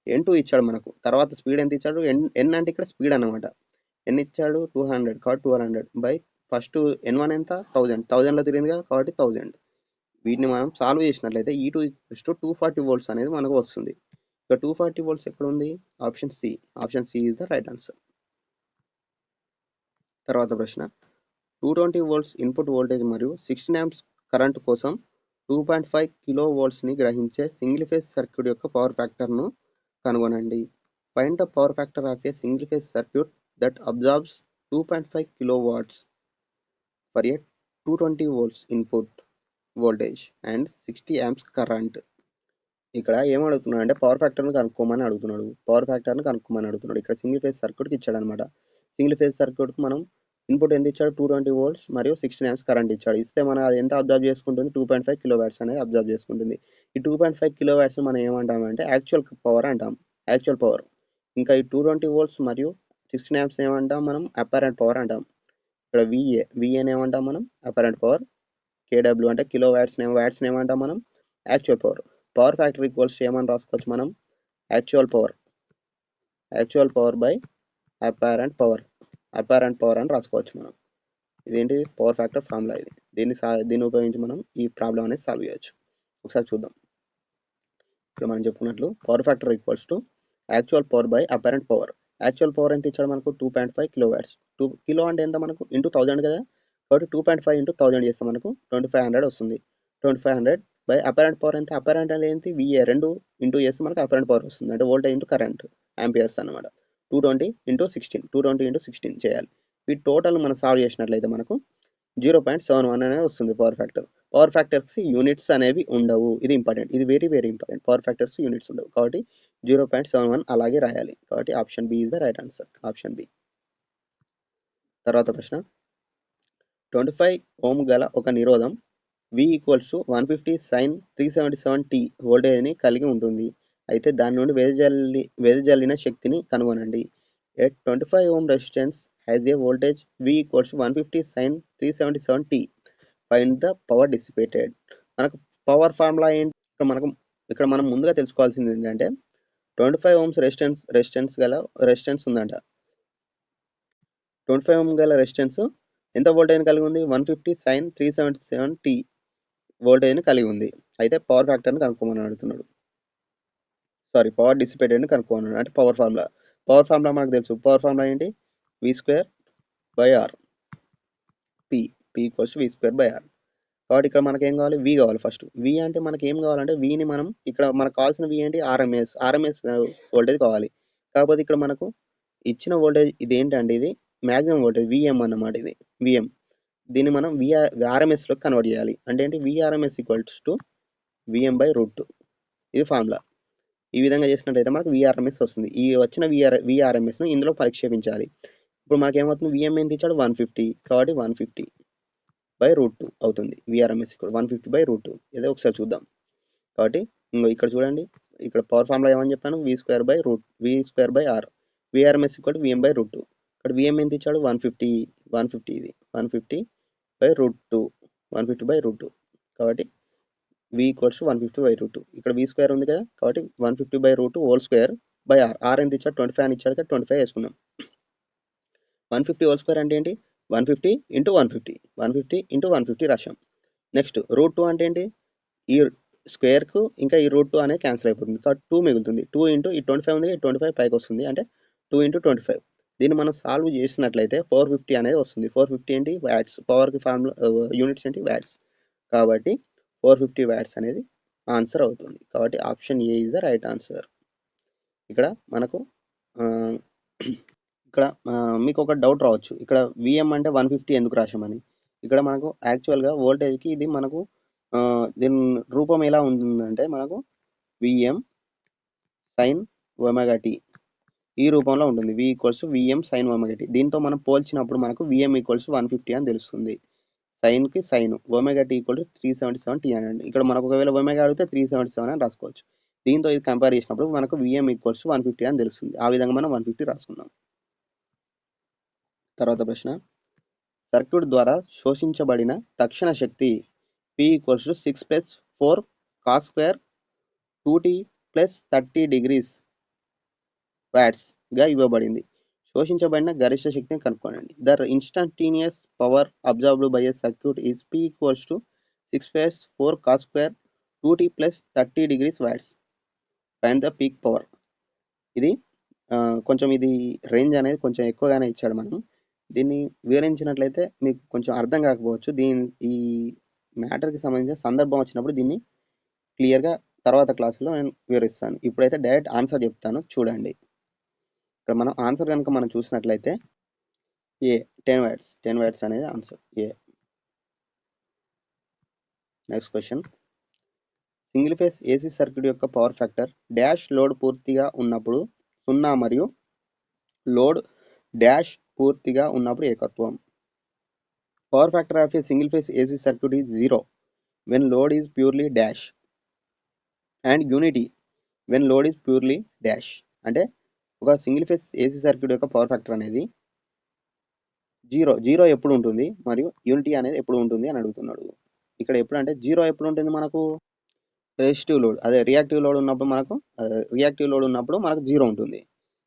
N2 ఇచ్చాడు మనకు. తర్వాత స్పీడ్ ఎంత ఇచ్చాడు? N అంటే ఇక్కడ స్పీడ్ అనమాట. N ఇచ్చాడు 200 కాబట్టి 200 బై ఫస్ట్ N1 ఎంత? 1000లో తిరిగింది కదా కాబట్టి 1000. వీటిని మనం సాల్వ్ చేసినట్లయితే E2 240 volts అనేది మనకు వస్తుంది. ఇక 240 volts ఎక్కడ ఉంది? Option C is the right answer. తర్వాత ప్రశ్న. 220 volts ఇన్పుట్ వోల్టేజ్ మరియు 16 amps కరెంట్ కోసం 2.5 kV ని గ్రహించే సింగిల్ ఫేజ్ సర్క్యూట్ యొక్క పవర్ ఫ్యాక్టర్ను కనుగొనండి. Find the power factor of a single phase circuit that absorbs 2.5 kW for a 220 volts input voltage and 60 amps current. ఇక్కడ ఏమడుగుతున్నాడు అంటే పవర్ ఫ్యాక్టర్ని కనుక్కోమని అడుగుతున్నాడు. ఇక్కడ సింగిల్ ఫేజ్ సర్క్యూట్కి ఇచ్చాడు అనమాట. సింగిల్ ఫేజ్ సర్క్యూట్కి మనం ఇన్పుట్ ఎంత ఇచ్చాడు? 220 volts మరియు 16 amps కరెంట్ ఇచ్చాడు. ఇస్తే మనం అది ఎంత అబ్జర్వ్ చేసుకుంటుంది? 2.5 kW అనేది అబ్జర్వ్ చేసుకుంటుంది. ఈ 2.5 kW మనం ఏమంటామంటే యాక్చువల్ పవర్ అంటాం, యాక్చువల్ పవర్. ఇంకా ఈ 220 volts మరియు 16 amps ఏమంటాం మనం? అపారెంట్ పవర్ అంటాం. ఇక్కడ విఏని ఏమంటాం మనం? Apparent power. KW అంటే కిలో వాట్స్ని ఏమంటాం మనం? Actual power. Power factor equals ఏమని రాసుకోవచ్చు మనం? Actual power by apparent power అని రాసుకోవచ్చు మనం. ఇదేంటి? పవర్ ఫ్యాక్టర్ ఫార్ములా ఇది. దీన్ని ఉపయోగించి మనం ఈ ప్రాబ్లం అనేది సాల్వ్ చేయొచ్చు. ఒకసారి చూద్దాం. ఇక్కడ మనం చెప్పుకున్నట్లు power factor equals to actual power by apparent power. Actual power ఎంత ఇచ్చాడు మనకు? 2.5 kW. 2 కిలో అంటే ఎంత మనకు? ఇంటూ 1000 కదా, కాబట్టి 2.5 ఇంటూ 1000 చేస్తే మనకు 2500 వస్తుంది. 2500 బై అపారెంట్ పవర్ ఎంత? అపారెంట్ అనేది ఏంటి? VA. 2 ఇంటూ చేస్తే మనకు అపారెంట్ పవర్ వస్తుంది, అంటే వోల్టేజ్ ఇంటూ కరెంట్, ఆంపియర్స్ అనమాట. 220 ఇంటూ 16 చేయాలి. ఈ టోటల్ మనం సాల్వ్ చేసినట్లయితే మనకు 0.71 అనేది వస్తుంది power factor. Power factors units అనేవి ఉండవు. ఇది ఇంపార్టెంట్, ఇది very important. Power factors units ఉండవు కాబట్టి 0.71 అలాగే రాయాలి. కాబట్టి option B is the right answer. Option B. తర్వాత ప్రశ్న. 25 ohm గల ఒక నిరోధం V equals to 150 sin 377t వోల్టేజ్ని కలిగి ఉంటుంది. అయితే దాని నుండి వెదజల్లిన శక్తిని కనుగొనండి. A 25 ohm resistance has a voltage V equals to 150 sin 377 t. Find the power dissipated. మనకు పవర్ ఫార్ములా ఏంటి? ఇక్కడ మనం ముందుగా తెలుసుకోవాల్సింది ఏంటంటే 25 ohms రెసిస్టెన్స్ ఉందంట. 25 ohm గల రెసిస్టెన్స్ ఎంత వోల్టేజ్ కలిగి ఉంది? 150 sin 377 t వోల్టేజ్ని కలిగి ఉంది. అయితే పవర్ ఫ్యాక్టర్ని కనుక్కోమని అడుగుతున్నాడు. పవర్ డిసిపేటెడ్ని కనుక్కోమన్నాడు. అంటే పవర్ ఫార్ములా మనకు తెలుసు. పవర్ ఫార్ములా ఏంటి? V²/R. P equals to V²/R. కాబట్టి ఇక్కడ మనకి ఏం కావాలి? V కావాలి ఫస్ట్. V అంటే మనకి ఏం కావాలంటే Vని మనం ఇక్కడ మనకు కావాల్సిన V ఏంటి? ఆర్ఎంఎస్ వోల్టేజ్ కావాలి. కాకపోతే ఇక్కడ మనకు ఇచ్చిన వోల్టేజ్ ఇది ఏంటంటే ఇది మ్యాక్సిమం వోల్టేజ్ విఎం అన్నమాట. ఇది విఎం. దీన్ని మనం ఆర్ఎంఎస్లోకి కన్వర్ట్ చేయాలి. అంటే ఏంటి? VRMS equals to VM/√2. ఇది ఫార్ములా. ఈ విధంగా చేసినట్లయితే మనకు విఆర్ఎంఎస్ వస్తుంది. ఈ వచ్చిన విఆర్ఎంఎస్ను ఇందులో ప్రక్షేపించాలి. ఇప్పుడు మనకి ఏమవుతుంది? విఎం ఎంత ఇచ్చాడు? 150. కాబట్టి 150/√2 అవుతుంది. విఆర్ఎంఎస్ ఇక్కడ 150/√2. ఏదో ఒకసారి చూద్దాం. కాబట్టి ఇక్కడ చూడండి, ఇక్కడ పవర్ ఫార్ములా ఏమని చెప్పాను? V²/R. VRMS equal to VM/√2. ఇక్కడ విఎం ఎంత ఇచ్చాడు? 150. ఇది 150/√2. 150/√2. కాబట్టి V ఈక్వల్స్ 150/√2. ఇక్కడ V² ఉంది కదా, కాబట్టి 150/√2 R ఎంత ఇచ్చాడు? 25 అని ఇచ్చాడు కదా, 25 వేసుకున్నాం. 150² అంటే ఏంటి? 150 × 150. 150 × 150 రాశాం. నెక్స్ట్ √2 అంటే ఏంటి? ఈ స్క్వేర్కు ఇంకా ఈ √2 అనేది క్యాన్సిల్ అయిపోతుంది. కాబట్టి 2 మిగులుతుంది. 2 × ఈ 25 ఉంది, 25 పైకి వస్తుంది. అంటే 2 × 25. దీన్ని మనం సాల్వ్ చేసినట్లయితే 450 అనేది వస్తుంది. 450 ఏంటి? వాట్స్. పవర్కి ఫార్ములా యూనిట్స్ ఏంటి? వాట్స్. కాబట్టి 450 వాట్స్ అనేది ఆన్సర్ అవుతుంది. కాబట్టి option A is the right answer. ఇక్కడ మనకు మీకు ఒక డౌట్ రావచ్చు. ఇక్కడ విఎం అంటే 150 ఎందుకు రాశామని. ఇక్కడ మనకు యాక్చువల్గా వోల్టేజ్కి ఇది మనకు దీని రూపం ఎలా ఉంటుందంటే మనకు విఎం సైన్ ఒమేగా టీ ఈ రూపంలో ఉంటుంది. V equals VM sine omega T. దీంతో మనం పోల్చినప్పుడు మనకు విఎం ఈక్వల్స్ 150 అని తెలుస్తుంది. సైన్కి sine omega T equal to 377 T అని. ఇక్కడ మనకు ఒకవేళ ఒమేగా అడిగితే 377 అని రాసుకోవచ్చు. దీంతో ఇది కంపేర్ చేసినప్పుడు మనకు విఎం ఈక్వల్స్ 150 అని తెలుస్తుంది. ఆ విధంగా మనం 150 రాసుకుందాం. తర్వాత ప్రశ్న, సర్క్యూట్ ద్వారా శోషించబడిన తక్షణ శక్తి P equals to 6 + 4 cos² 2t + 30 degrees వాట్స్గా ఇవ్వబడింది. శోషించబడిన గరిష్ట శక్తిని కనుక్కోండి. The instantaneous power observed by a circuit is P equals to 6 + 4 cos² 2t + 30 degrees watts. Find the peak power. ఇది కొంచెం ఇది రేంజ్ అనేది కొంచెం ఎక్కువగానే ఇచ్చాడు. మనం దీన్ని వివరించినట్లయితే మీకు కొంచెం అర్థం కాకపోవచ్చు. ఈ మ్యాటర్కి సంబంధించిన సందర్భం వచ్చినప్పుడు దీన్ని క్లియర్గా తర్వాత క్లాసులో నేను వివరిస్తాను. ఇప్పుడైతే డైరెక్ట్ ఆన్సర్ చెప్తాను, చూడండి. ఇక్కడ మనం ఆన్సర్ కనుక మనం చూసినట్లయితే ఏ 10 వాట్స్ అనేది answer A. Next question, single phase AC circuit యొక్క పవర్ ఫ్యాక్టర్ డాష్ లోడ్ పూర్తిగా ఉన్నప్పుడు 0 మరియు లోడ్ డాష్ పూర్తిగా ఉన్నప్పుడు ఏకత్వం. Power factor of a single phase AC circuit is 0 when load is purely dash and unity when load is purely dash. అంటే ఒక single phase AC circuit యొక్క power factor అనేది జీరో ఎప్పుడు ఉంటుంది మరియు యూనిటీ అనేది ఎప్పుడు ఉంటుంది అని అడుగుతున్నాడు. ఇక్కడ ఎప్పుడు అంటే జీరో ఎప్పుడు ఉంటుంది? మనకు రెసిస్టివ్ లోడ్ రియాక్టివ్ లోడ్ ఉన్నప్పుడు మనకు జీరో ఉంటుంది.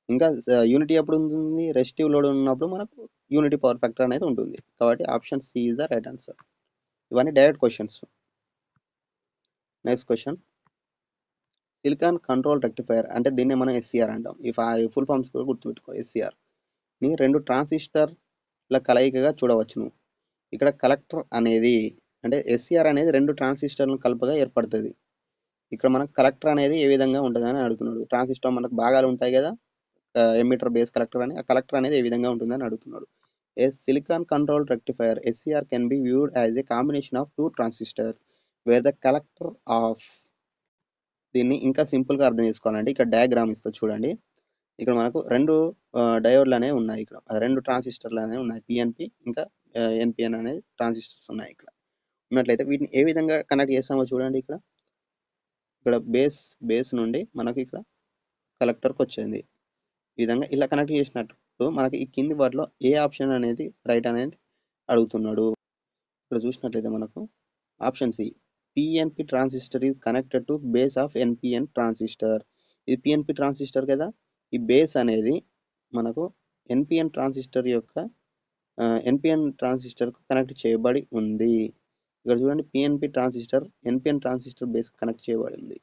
ఇంకా యూనిటీ ఎప్పుడు ఉంటుంది? రెసిస్టివ్ లోడ్ ఉన్నప్పుడు మనకు యూనిటీ పవర్ ఫ్యాక్టర్ అనేది ఉంటుంది. కాబట్టి option C is the right answer. ఇవన్నీ direct questions. Next question, silicon control rectifier అంటే దీన్ని మనం SCR అంటాం. ఈ ఫుల్ ఫామ్స్ కూడా గుర్తుపెట్టుకో. SCR ని 2 ట్రాన్సిస్టర్ల కలయికగా చూడవచ్చును. ఇక్కడ కలెక్టర్ అనేది అంటే SCR అనేది 2 ట్రాన్సిస్టర్లను కలపగా ఏర్పడుతుంది. ఇక్కడ మనకు కలెక్టర్ అనేది ఏ విధంగా ఉంటుందని అడుగుతున్నాడు. ట్రాన్సిస్టర్ మనకు భాగాలు ఉంటాయి కదా, ఎమిటర్ బేస్ కలెక్టర్ అని. ఆ కలెక్టర్ అనేది ఏ విధంగా ఉంటుందని అడుగుతున్నాడు. A silicon control rectifier SCR can be viewed as a combination of 2 transistors where the collector of. దీన్ని ఇంకా సింపుల్గా అర్థం చేసుకోవాలంటే ఇక్కడ డయాగ్రామ్ ఇస్తా చూడండి. ఇక్కడ మనకు 2 డయోడ్లు అనేవి ఉన్నాయి. ఇక్కడ 2 ట్రాన్సిస్టర్లు అనేవి ఉన్నాయి. PNP ఇంకా NPN అనేది ట్రాన్సిస్టర్స్ ఉన్నాయి. ఇక్కడ ఉన్నట్లయితే వీటిని ఏ విధంగా కనెక్ట్ చేస్తామో చూడండి. ఇక్కడ ఇక్కడ బేస్ నుండి మనకి ఇక్కడ కలెక్టర్కి వచ్చింది. ఈ విధంగా ఇలా కనెక్ట్ చేసినట్టు మనకి ఈ కింది వాటిలో ఏ ఆప్షన్ అనేది రైట్ అనేది అడుగుతున్నాడు. ఇక్కడ చూసినట్లయితే మనకు option C, PNP transistor is connected to base of NPN transistor. ఇది పిఎన్పి ట్రాన్సిస్టర్ కదా, ఈ బేస్ అనేది మనకు ఎన్పిఎన్ ట్రాన్సిస్టర్ యొక్క ఎన్పిఎన్ ట్రాన్సిస్టర్కు కనెక్ట్ చేయబడి ఉంది. ఇక్కడ చూడండి, PNP transistor NPN transistor base connect చేయబడి ఉంది.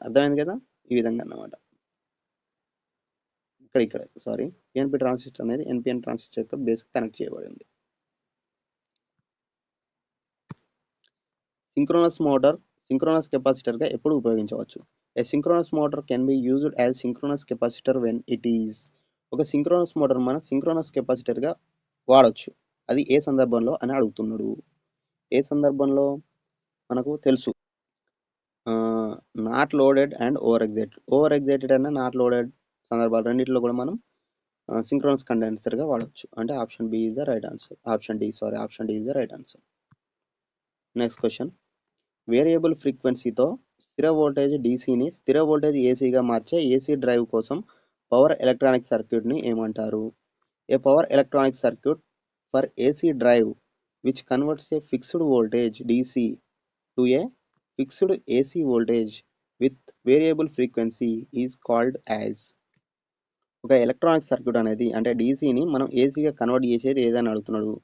అర్థమైంది కదా, ఈ విధంగా అన్నమాట. ఇక్కడ సారీ, పిఎన్పి ట్రాన్సిస్టర్ అనేది ఎన్పిఎన్ ట్రాన్సిస్టర్ యొక్క బేస్ కనెక్ట్ చేయబడి ఉంది. సింక్రోనస్ మోటార్ సింక్రోనస్ కెపాసిటర్గా ఎప్పుడు ఉపయోగించవచ్చు? A synchronous motor can be used as synchronous capacitor when it is. ఒక సింక్రోనస్ మోటార్ మన సింక్రోనస్ కెపాసిటర్గా వాడచ్చు. అది ఏ సందర్భంలో అని అడుగుతున్నాడు. ఏ సందర్భంలో మనకు తెలుసు, not loaded and over excited అయినా నాట్ లోడెడ్ సందర్భాలు రెండింటిలో కూడా మనం సింక్రోనస్ కండెన్సర్గా వాడచ్చు. అంటే option B is the right answer. Option D is the right answer. Next question, variable ఫ్రీక్వెన్సీతో స్థిర వోల్టేజ్ డీసీని స్థిర వోల్టేజ్ ఏసీగా మార్చే ఏసీ డ్రైవ్ కోసం పవర్ ఎలక్ట్రానిక్ సర్క్యూట్ని ఏమంటారు? A power electronic circuit for AC drive which converts a fixed voltage DC to a fixed AC voltage with variable frequency is called as. ఒక ఎలక్ట్రానిక్ సర్క్యూట్ అనేది అంటే డీసీని మనం ఏసీగా convert చేసేది ఏదని అడుగుతున్నాడు.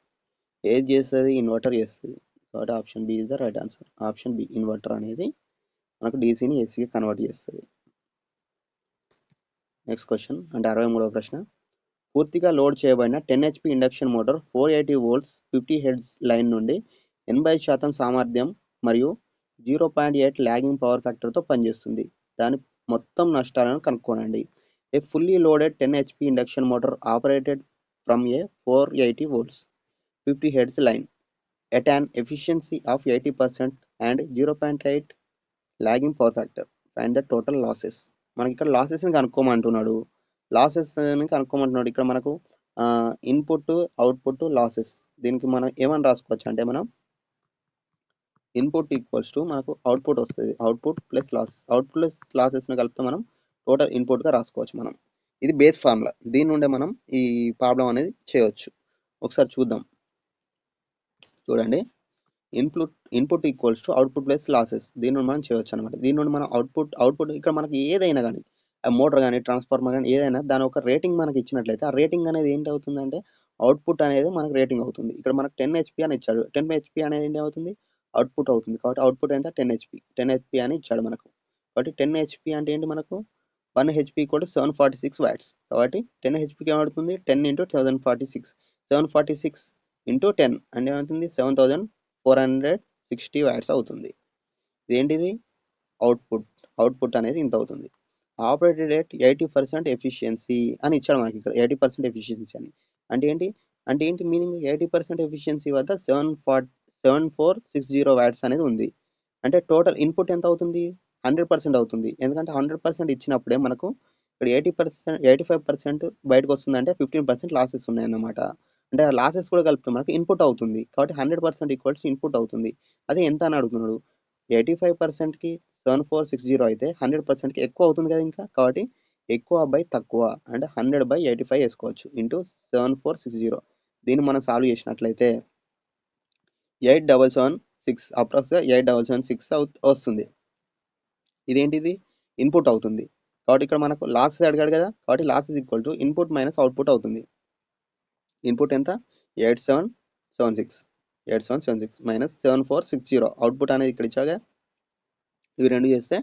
ఏది చేస్తుంది? ఇన్వర్టర్ చేస్తుంది. కాబట్టి option B is the right answer. Option B, inverter అనేది మనకు డీసీని ఏసీగా కన్వర్ట్ చేస్తుంది. నెక్స్ట్ క్వశ్చన్ అంటే 63వ ప్రశ్న, పూర్తిగా లోడ్ చేయబడిన 10 HP induction motor 480 volts 50 Hz line నుండి 80% సామర్థ్యం మరియు 0.8 లాగింగ్ పవర్ ఫ్యాక్టర్తో పనిచేస్తుంది. దాని మొత్తం నష్టాలను కనుక్కోనండి. A fully loaded 10 HP induction motor operated from a 480 volts 50 Hz line at an efficiency of 80% and 0.8 lagging power factor. Find the total losses. మనకి ఇక్కడ లాసెస్ని కనుక్కోమంటున్నాడు. ఇక్కడ మనకు ఇన్పుట్ అవుట్పుట్ లాసెస్. దీనికి మనం ఏమని రాసుకోవచ్చు అంటే మనం ఇన్పుట్ ఈక్వల్స్ టు మనకు అవుట్పుట్ వస్తుంది. అవుట్పుట్ ప్లస్ లాసెస్ని కలిపితే మనం టోటల్ ఇన్పుట్గా రాసుకోవచ్చు మనం. ఇది బేస్ ఫార్ములా. దీని నుండే మనం ఈ ప్రాబ్లం అనేది చేయవచ్చు. ఒకసారి చూద్దాం. చూడండి, input equals to output plus losses. దీని నుండి మనం చేయవచ్చు అనమాట. దీని నుండి మనం అవుట్పుట్ ఇక్కడ మనకి ఏదైనా కానీ మోటార్ కానీ ట్రాన్స్ఫార్మర్ కానీ ఏదైనా దాని ఒక రేటింగ్ మనకి ఇచ్చినట్లయితే ఆ రేటింగ్ అనేది ఏంటి అవుతుందంటే అవుట్పుట్ అనేది మనకు రేటింగ్ అవుతుంది. ఇక్కడ మనకు 10 HP అని ఇచ్చాడు. 10 HP అనేది ఏంటి అవుతుంది? అవుట్పుట్ అవుతుంది. కాబట్టి అవుట్పుట్ ఎంత? 10 HP అని ఇచ్చాడు మనకు. కాబట్టి 10 HP అంటే ఏంటి మనకు 1 HP కూడా 746 watts. కాబట్టి 10 HPకి ఏమవుతుంది? 10 × 1046 746 × 10 అంటే ఏమవుతుంది? 7460 watts అవుతుంది. ఇదేంటిది? అవుట్పుట్ అనేది ఇంత అవుతుంది. ఆపరేటెడ్ ఎట్ 80% ఎఫిషియన్సీ అని ఇచ్చాడు మనకి ఇక్కడ. 80% ఎఫిషియన్సీ అని అంటే ఏంటి మీనింగ్? 80% ఎఫిషియన్సీ వద్ద 7460 watts అనేది ఉంది. అంటే టోటల్ ఇన్పుట్ ఎంత అవుతుంది? 100% అవుతుంది. ఎందుకంటే 100% ఇచ్చినప్పుడే మనకు ఇక్కడ 85% బయటకు వస్తుందంటే 15% లాసెస్ ఉన్నాయన్నమాట. అంటే ఆ లాసెస్ కూడా కలిపితే మనకు ఇన్పుట్ అవుతుంది. కాబట్టి 100% ఈక్వల్స్ ఇన్పుట్ అవుతుంది. అదే ఎంత అని అడుగుతున్నాడు. 85%కి 7460 అయితే 100%కి ఎక్కువ అవుతుంది కదా ఇంకా. కాబట్టి ఎక్కువ బై తక్కువ అంటే 100/85 వేసుకోవచ్చు ఇంటూ 7460. దీన్ని మనం సాల్వ్ చేసినట్లయితే 8776 అప్రాక్స్గా 8776 వస్తుంది. ఇదేంటిది? ఇన్పుట్ అవుతుంది. కాబట్టి ఇక్కడ మనకు లాసెస్ అడిగాడు కదా, కాబట్టి losses equal to input minus output అవుతుంది. ఇన్పుట్ ఎంత? 8776 మైనస్ 7460. అవుట్పుట్ అనేది ఇక్కడ ఇచ్చాగా, ఇవి రెండు చేస్తే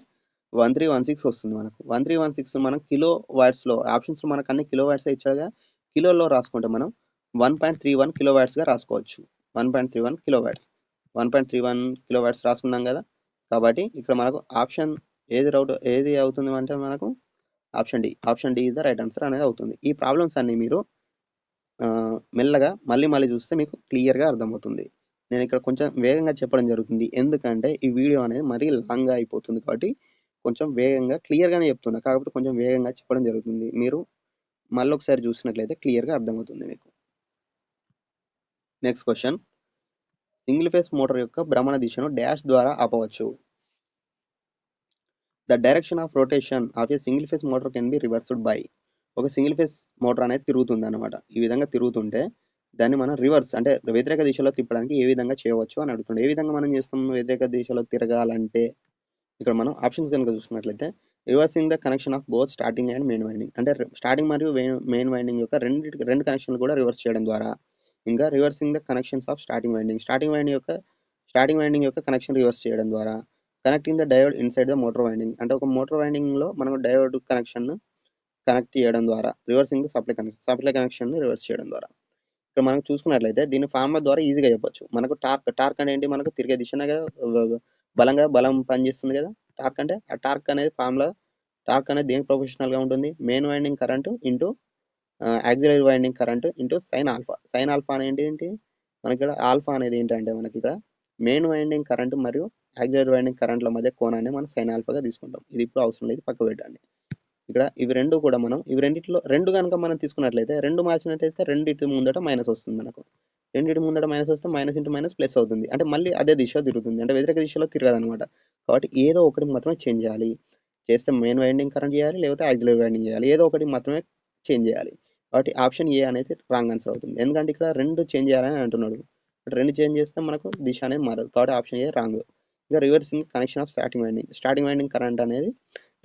1316 వస్తుంది మనకు. 1316 మనం కిలో వాట్స్లో ఆప్షన్స్లో మనకు అన్ని కిలో వాట్సే ఇచ్చాడుగా. కిలోలో రాసుకుంటే మనం 1.31 కిలో వాట్స్గా రాసుకోవచ్చు. 1.31 కిలో వాట్స్ 1.31 కిలో వాట్స్ రాసుకున్నాం కదా. కాబట్టి ఇక్కడ మనకు ఆప్షన్ ఏది అవుతుంది అంటే మనకు option D is the right answer అనేది అవుతుంది. ఈ ప్రాబ్లమ్స్ అన్ని మీరు మెల్లగా మళ్ళీ చూస్తే మీకు క్లియర్గా అర్థమవుతుంది. నేను ఇక్కడ కొంచెం వేగంగా చెప్పడం జరుగుతుంది. ఎందుకంటే ఈ వీడియో అనేది మరీ లాంగ్గా అయిపోతుంది. కాబట్టి కొంచెం వేగంగా క్లియర్గానే చెప్తున్నా. కాకపోతే కొంచెం వేగంగా చెప్పడం జరుగుతుంది. మీరు మళ్ళీ ఒకసారి చూసినట్లయితే క్లియర్గా అర్థమవుతుంది మీకు. Next question, single face motor యొక్క భ్రమణ దిశను డాష్ ద్వారా ఆపవచ్చు. The direction of rotation of a single face motor can B reversed by. ఒక సింగిల్ ఫేస్ మోటార్ అనేది తిరుగుతుంది అనమాట. ఈ విధంగా తిరుగుతుంటే దాన్ని మనం రివర్స్ అంటే వ్యతిరేక దిశలో తిప్పడానికి ఏ విధంగా చేయవచ్చు అని అడుగుతుండే. ఏ విధంగా మనం చేస్తాం వ్యతిరేక దిశలో తిరగాలంటే? ఇక్కడ మనం ఆప్షన్స్ కనుక చూసుకున్నట్లయితే reversing the connection of both starting and main winding, అంటే స్టార్టింగ్ మరియు మెయిన్ వైండింగ్ యొక్క రెండు కనెక్షన్లు కూడా రివర్స్ చేయడం ద్వారా. ఇంకా reversing the connections of starting winding యొక్క కనెక్షన్ రివర్స్ చేయడం ద్వారా. Connecting the diode inside the motor winding, అంటే ఒక మోటార్ వైండింగ్ లో మనం డయోడ్ కనెక్షన్ కనెక్ట్ చేయడం ద్వారా. Reversing the supply connection reverse చేయడం ద్వారా. ఇక్కడ మనం చూసుకున్నట్లయితే దీని ఫార్ములా ద్వారా ఈజీగా చెప్పొచ్చు. మనకు టార్క్ అంటే ఏంటి? మనకు తిరిగే దిశనే కదా బలం పనిచేస్తుంది కదా టార్క్ అంటే. ఆ టార్క్ అనేది దేనికి ప్రొఫెషనల్ గా ఉంటుంది? Main winding current into auxiliary winding current into sine alpha. Sine alpha అనేది ఏంటి? మనకి ఇక్కడ ఆల్ఫా అనేది ఏంటంటే మనకి ఇక్కడ మెయిన్ వైండింగ్ కరెంట్ మరియు యాక్సిలరీ వైండింగ్ కరెంట్ల మధ్య కోణాన్ని మనం సైన్ ఆల్ఫాగా తీసుకుంటాం. ఇది ఇప్పుడు అవసరం లేదు, పక్క పెట్టండి. ఇక్కడ ఇవి రెండిట్లో రెండు కనుక మనం తీసుకున్నట్లయితే, రెండు మార్చినట్లయితే రెండింటి ముందట మైనస్ వస్తుంది మనకు. రెండింటి ముందట మైనస్ వస్తే మైనస్ ఇంటూ మైనస్ ప్లస్ అవుతుంది. అంటే మళ్ళీ అదే దిశలో తిరుగుతుంది, అంటే వ్యతిరేక దిశలో తిరగదు అనమాట. కాబట్టి ఏదో ఒకటి మాత్రమే చేంజ్ చేయాలి. చేస్తే మెయిన్ వైండింగ్ కరెంట్ చేయాలి, లేకపోతే యాక్సిలరీ వైండింగ్ చేయాలి. ఏదో ఒకటి మాత్రమే చేంజ్ చేయాలి. కాబట్టి ఆప్షన్ ఏ అనేది రాంగ్ ఆన్సర్ అవుతుంది. ఎందుకంటే ఇక్కడ రెండు చేంజ్ చేయాలని అంటున్నాడు. రెండు చేంజ్ చేస్తే మనకు దిశ అనేది మారదు. కాబట్టి ఆప్షన్ ఏ రాంగ్. ఇంకా reversing connection of starting winding current అనేది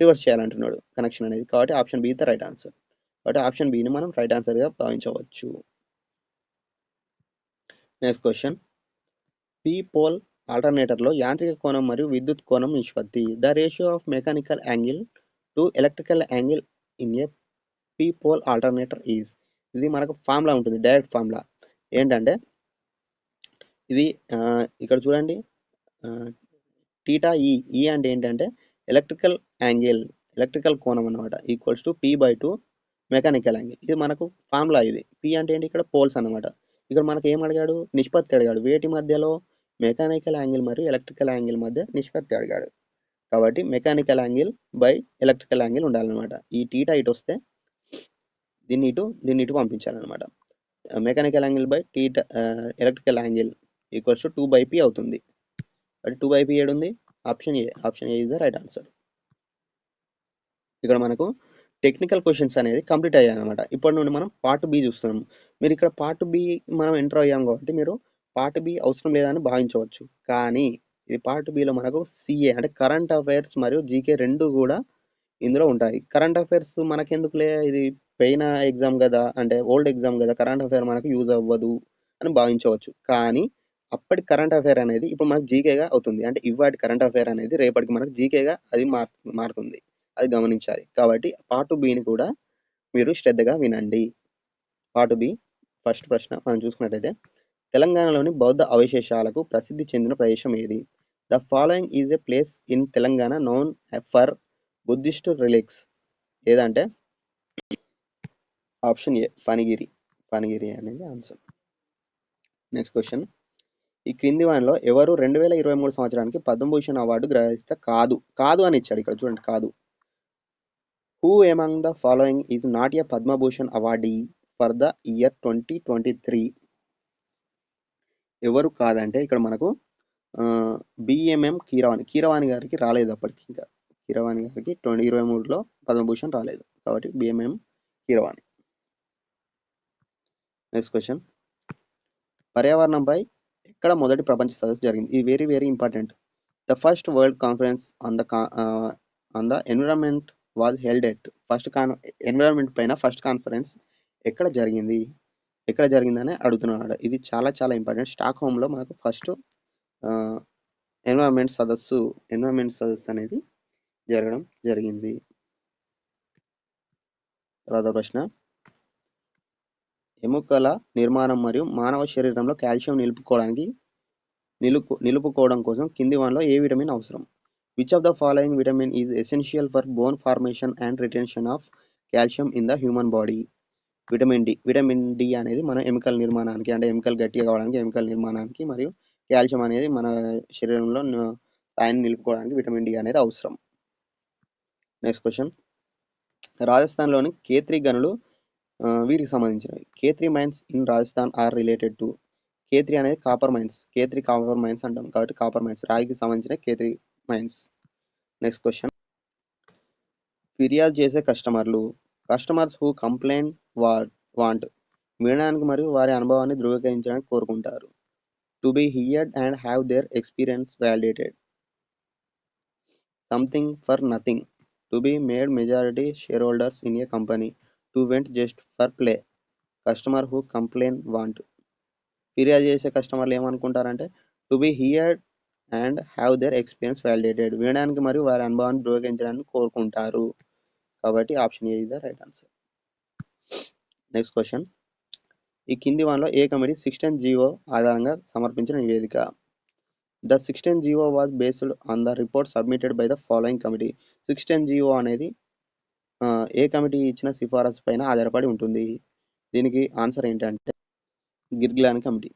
రివర్స్ చేయాలంటున్నాడు కనెక్షన్ అనేది. కాబట్టి option B the right answer. కాబట్టి ఆప్షన్ బిని మనం రైట్ ఆన్సర్గా భావించవచ్చు. Next question. పీ పోల్ ఆల్టర్నేటర్లో యాంత్రిక కోణం మరియు విద్యుత్ కోణం నిష్పత్తి. The ratio of mechanical angle to electrical angle in a P pole alternator is. ఇది మనకు ఫార్ములా ఉంటుంది, డైరెక్ట్ ఫార్ములా. ఏంటంటే ఇది ఇక్కడ చూడండి, టీటా ఈ అంటే ఏంటంటే ఎలక్ట్రికల్ కోణం అనమాట, equals to P/2 mechanical angle. ఇది మనకు ఫార్ములా. ఇది పి అంటే ఏంటి? ఇక్కడ పోల్స్ అనమాట. ఇక్కడ మనకు ఏం అడిగాడు? నిష్పత్తి అడిగాడు. వేటి మధ్యలో? మెకానికల్ యాంగిల్ మరియు ఎలక్ట్రికల్ యాంగిల్ మధ్య నిష్పత్తి అడిగాడు. కాబట్టి mechanical angle by electrical angle ఉండాలన్నమాట. ఈ టీటా ఇటు వస్తే దీన్ని ఇటు పంపించాలన్నమాట. Mechanical angle by theta electrical angle equals to 2/P అవుతుంది. అది 2/P ఏడుంది? Option A is the right answer. ఇక్కడ మనకు టెక్నికల్ క్వశ్చన్స్ అనేది కంప్లీట్ అయ్యాయి అనమాట. ఇప్పటి నుండి మనం పార్ట్ బి చూస్తున్నాం. మీరు ఇక్కడ పార్ట్ బి మనం ఎంటర్ అయ్యాం కాబట్టి మీరు పార్ట్ బి అవసరం లేదని భావించవచ్చు. కానీ ఇది పార్ట్ బిలో మనకు సిఏ అంటే కరెంట్ అఫైర్స్ మరియు జీకే రెండు కూడా ఇందులో ఉంటాయి. కరెంట్ అఫైర్స్ మనకెందుకులే, ఇది పోయిన ఎగ్జామ్ కదా, అంటే ఓల్డ్ ఎగ్జామ్ కదా, కరెంట్ అఫైర్ మనకు యూజ్ అవ్వదు అని భావించవచ్చు. కానీ అప్పటి కరెంట్ అఫైర్ అనేది ఇప్పుడు మనకు జీకేగా అవుతుంది. అంటే ఇవాటి కరెంట్ అఫైర్ అనేది రేపటికి మనకు జీకేగా అది మారుతుంది. అది గమనించాలి. కాబట్టి పార్ట్ బిని కూడా మీరు శ్రద్ధగా వినండి. పార్ట్ బి ఫస్ట్ ప్రశ్న మనం చూసుకున్నట్లయితే, తెలంగాణలోని బౌద్ధ అవశేషాలకు ప్రసిద్ధి చెందిన ప్రదేశం ఏది? The following is a place in Telangana known for Buddhist relics. ఏదంటే ఆప్షన్ ఏ ఫణిగిరి అనేది ఆన్సర్. Next question. ఈ క్రింది వానిలో ఎవరు 2023 సంవత్సరానికి పద్మభూషణ్ అవార్డు గ్రహీత కాదు అని ఇచ్చాడు. ఇక్కడ చూడండి, కాదు. Who among the following is not a Padma Bhushan awardee for the year 2023? ఎవరు కాదంటే ఇక్కడ మనకు బిఎంఎం కీరవాణి గారికి రాలేదు అప్పటికి. ఇంకా కీరవాణి గారికి 2023లో పద్మభూషణ్ రాలేదు. కాబట్టి బిఎంఎం కీరవాణి. Next question. పర్యావరణంపై ఎక్కడ మొదటి ప్రపంచ సదస్సు జరిగింది? ఇది very very important. The first world conference on the environment was held at. Environment పైన ఫస్ట్ కాన్ఫరెన్స్ ఎక్కడ జరిగిందని అడుగుతున్నాడు. ఇది చాలా చాలా ఇంపార్టెంట్. స్టాక్ హోమ్లో మనకు ఫస్ట్ ఎన్విరాన్మెంట్ సదస్సు అనేది జరగడం జరిగింది. తర్వాత ప్రశ్న. ఎముకల నిర్మాణం మరియు మానవ శరీరంలో కాల్షియం నిలుపుకోవడం కోసం కింది వానిలో ఏ విటమిన్ అవసరం? Which of the following vitamin is essential for bone formation and retention of calcium in the human body? Vitamin D అనేది మన ఎముకల నిర్మాణానికి, అంటే ఎముకలు గట్టిగా కావడానికి, ఎముకల నిర్మాణానికి, మరియు కాల్షియం అనేది మన శరీరంలో స్థాయిని నిలుపుకోవడానికి విటమిన్ డి అనేది అవసరం. Next question. రాజస్థాన్లోని కేత్రి గనులు వీటికి సంబంధించినవి. Khetri mines in Rajasthan are related to. Khetri అనేది కాపర్ మైన్స్ అంటాం. కాబట్టి కాపర్ మైన్స్, రాగికి సంబంధించిన కేత్రి మైన్స్. Next question. ఫిర్యాదు చేసే కస్టమర్లు, కస్టమర్స్ హూ కంప్లైంట్ వాంట్, వినడానికి మరియు వారి అనుభవాన్ని ధృవీకరించడానికి కోరుకుంటారు. To be heard and have their experience validated. Something for nothing, to be made majority share holders in a company, to vent just for play. Customer who complain want, ఫిర్యాదు చేసే కస్టమర్లు ఏమనుకుంటారంటే to be heard and have their experience validated, వినడానికి మరియు వారి అనుభవాన్ని ధృవీకరించడానికి కోరుకుంటారు. కాబట్టి option A is the right answer. Next question, ఈ కింది వానిలో ఏ కమిటీ 16th GO ఆధారంగా సమర్పించిన నివేదిక? The 16th GO was based on the report submitted by the following committee. 16th GO అనేది ఏ కమిటీ ఇచ్చిన సిఫారసు పైన ఆధారపడి ఉంటుంది? దీనికి ఆన్సర్ ఏంటంటే గిర్గ్లాని కమిటీ.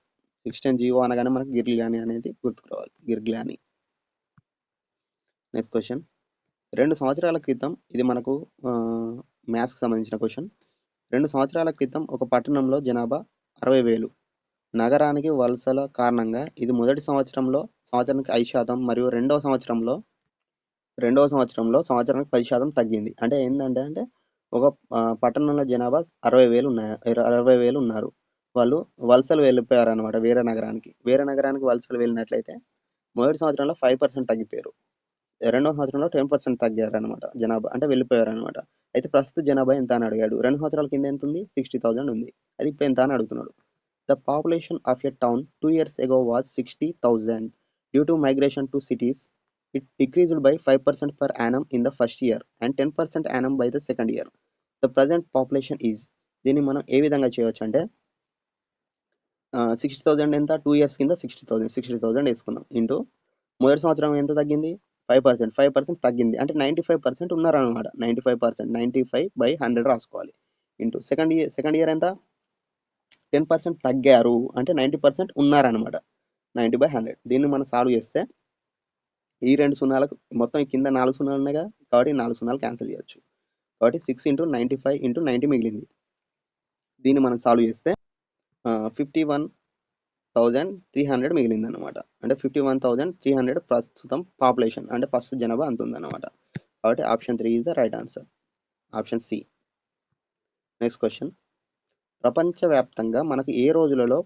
16th GO అనగానే మనకు గిర్గ్లాని అనేది గుర్తుకు రావాలి, గిర్గ్లాని. నెక్స్ట్ క్వశ్చన్, 2 సంవత్సరాల క్రితం, ఇది మనకు మ్యాథ్స్కి సంబంధించిన క్వశ్చన్. 2 సంవత్సరాల క్రితం ఒక పట్టణంలో జనాభా 60,000. నగరానికి వలసల కారణంగా ఇది మొదటి సంవత్సరంలో సంవత్సరానికి 5% మరియు రెండవ సంవత్సరంలో సంవత్సరానికి 10% తగ్గింది. అంటే ఏంటంటే ఒక పట్టణంలో జనాభా 60,000 ఉన్నారు. వాళ్ళు వలసలు వెళ్ళిపోయారు అనమాట వేరే నగరానికి వలసలు వెళ్ళినట్లయితే మొదటి సంవత్సరంలో 5% తగ్గిపోయారు, రెండవ సంవత్సరంలో 10% తగ్గారు అనమాట జనాభా, అంటే వెళ్ళిపోయారు అనమాట. అయితే ప్రస్తుత జనాభా ఎంత అని అడిగాడు. 2 సంవత్సరాల కింద ఎంత ఉంది? 60,000 ఉంది. అది ఇప్పుడు ఎంత అని అడుగుతున్నాడు. The population of a town 2 years ago was 60,000. Due to migration to cities, it decreased by 5% per annum in the first year and 10% annum by the second year. The present population is. దీన్ని మనం ఏ విధంగా చేయవచ్చు అంటే 60,000 ఎంత? 2 years కింద 60,000 వేసుకున్నాం. Into మొదటి సంవత్సరం ఎంత తగ్గింది? 5% తగ్గింది, అంటే 95% ఉన్నారనమాట. 95%, 95/100 రాసుకోవాలి. ఇంటూ సెకండ్ ఇయర్ ఎంత? 10% తగ్గారు, అంటే 90% ఉన్నారనమాట. 90/100. దీన్ని మనం సాల్వ్ చేస్తే ఈ 2 సున్నాలకు మొత్తం కింద 4 సున్నాలు ఉన్నాయి కదా, కాబట్టి 4 సున్నాలు క్యాన్సిల్ చేయొచ్చు. కాబట్టి 6 × 95 × 90 మిగిలింది. దీన్ని మనం సాల్వ్ చేస్తే 51,300 మిగిలింది అనమాట. అంటే 51,300 ప్రస్తుతం పాపులేషన్, అంటే ఫస్ట్ జనాభా అంత ఉందన్నమాట. కాబట్టి option 3 is the right answer, option C. Next question, ప్రపంచవ్యాప్తంగా మనకు ఏ రోజులలో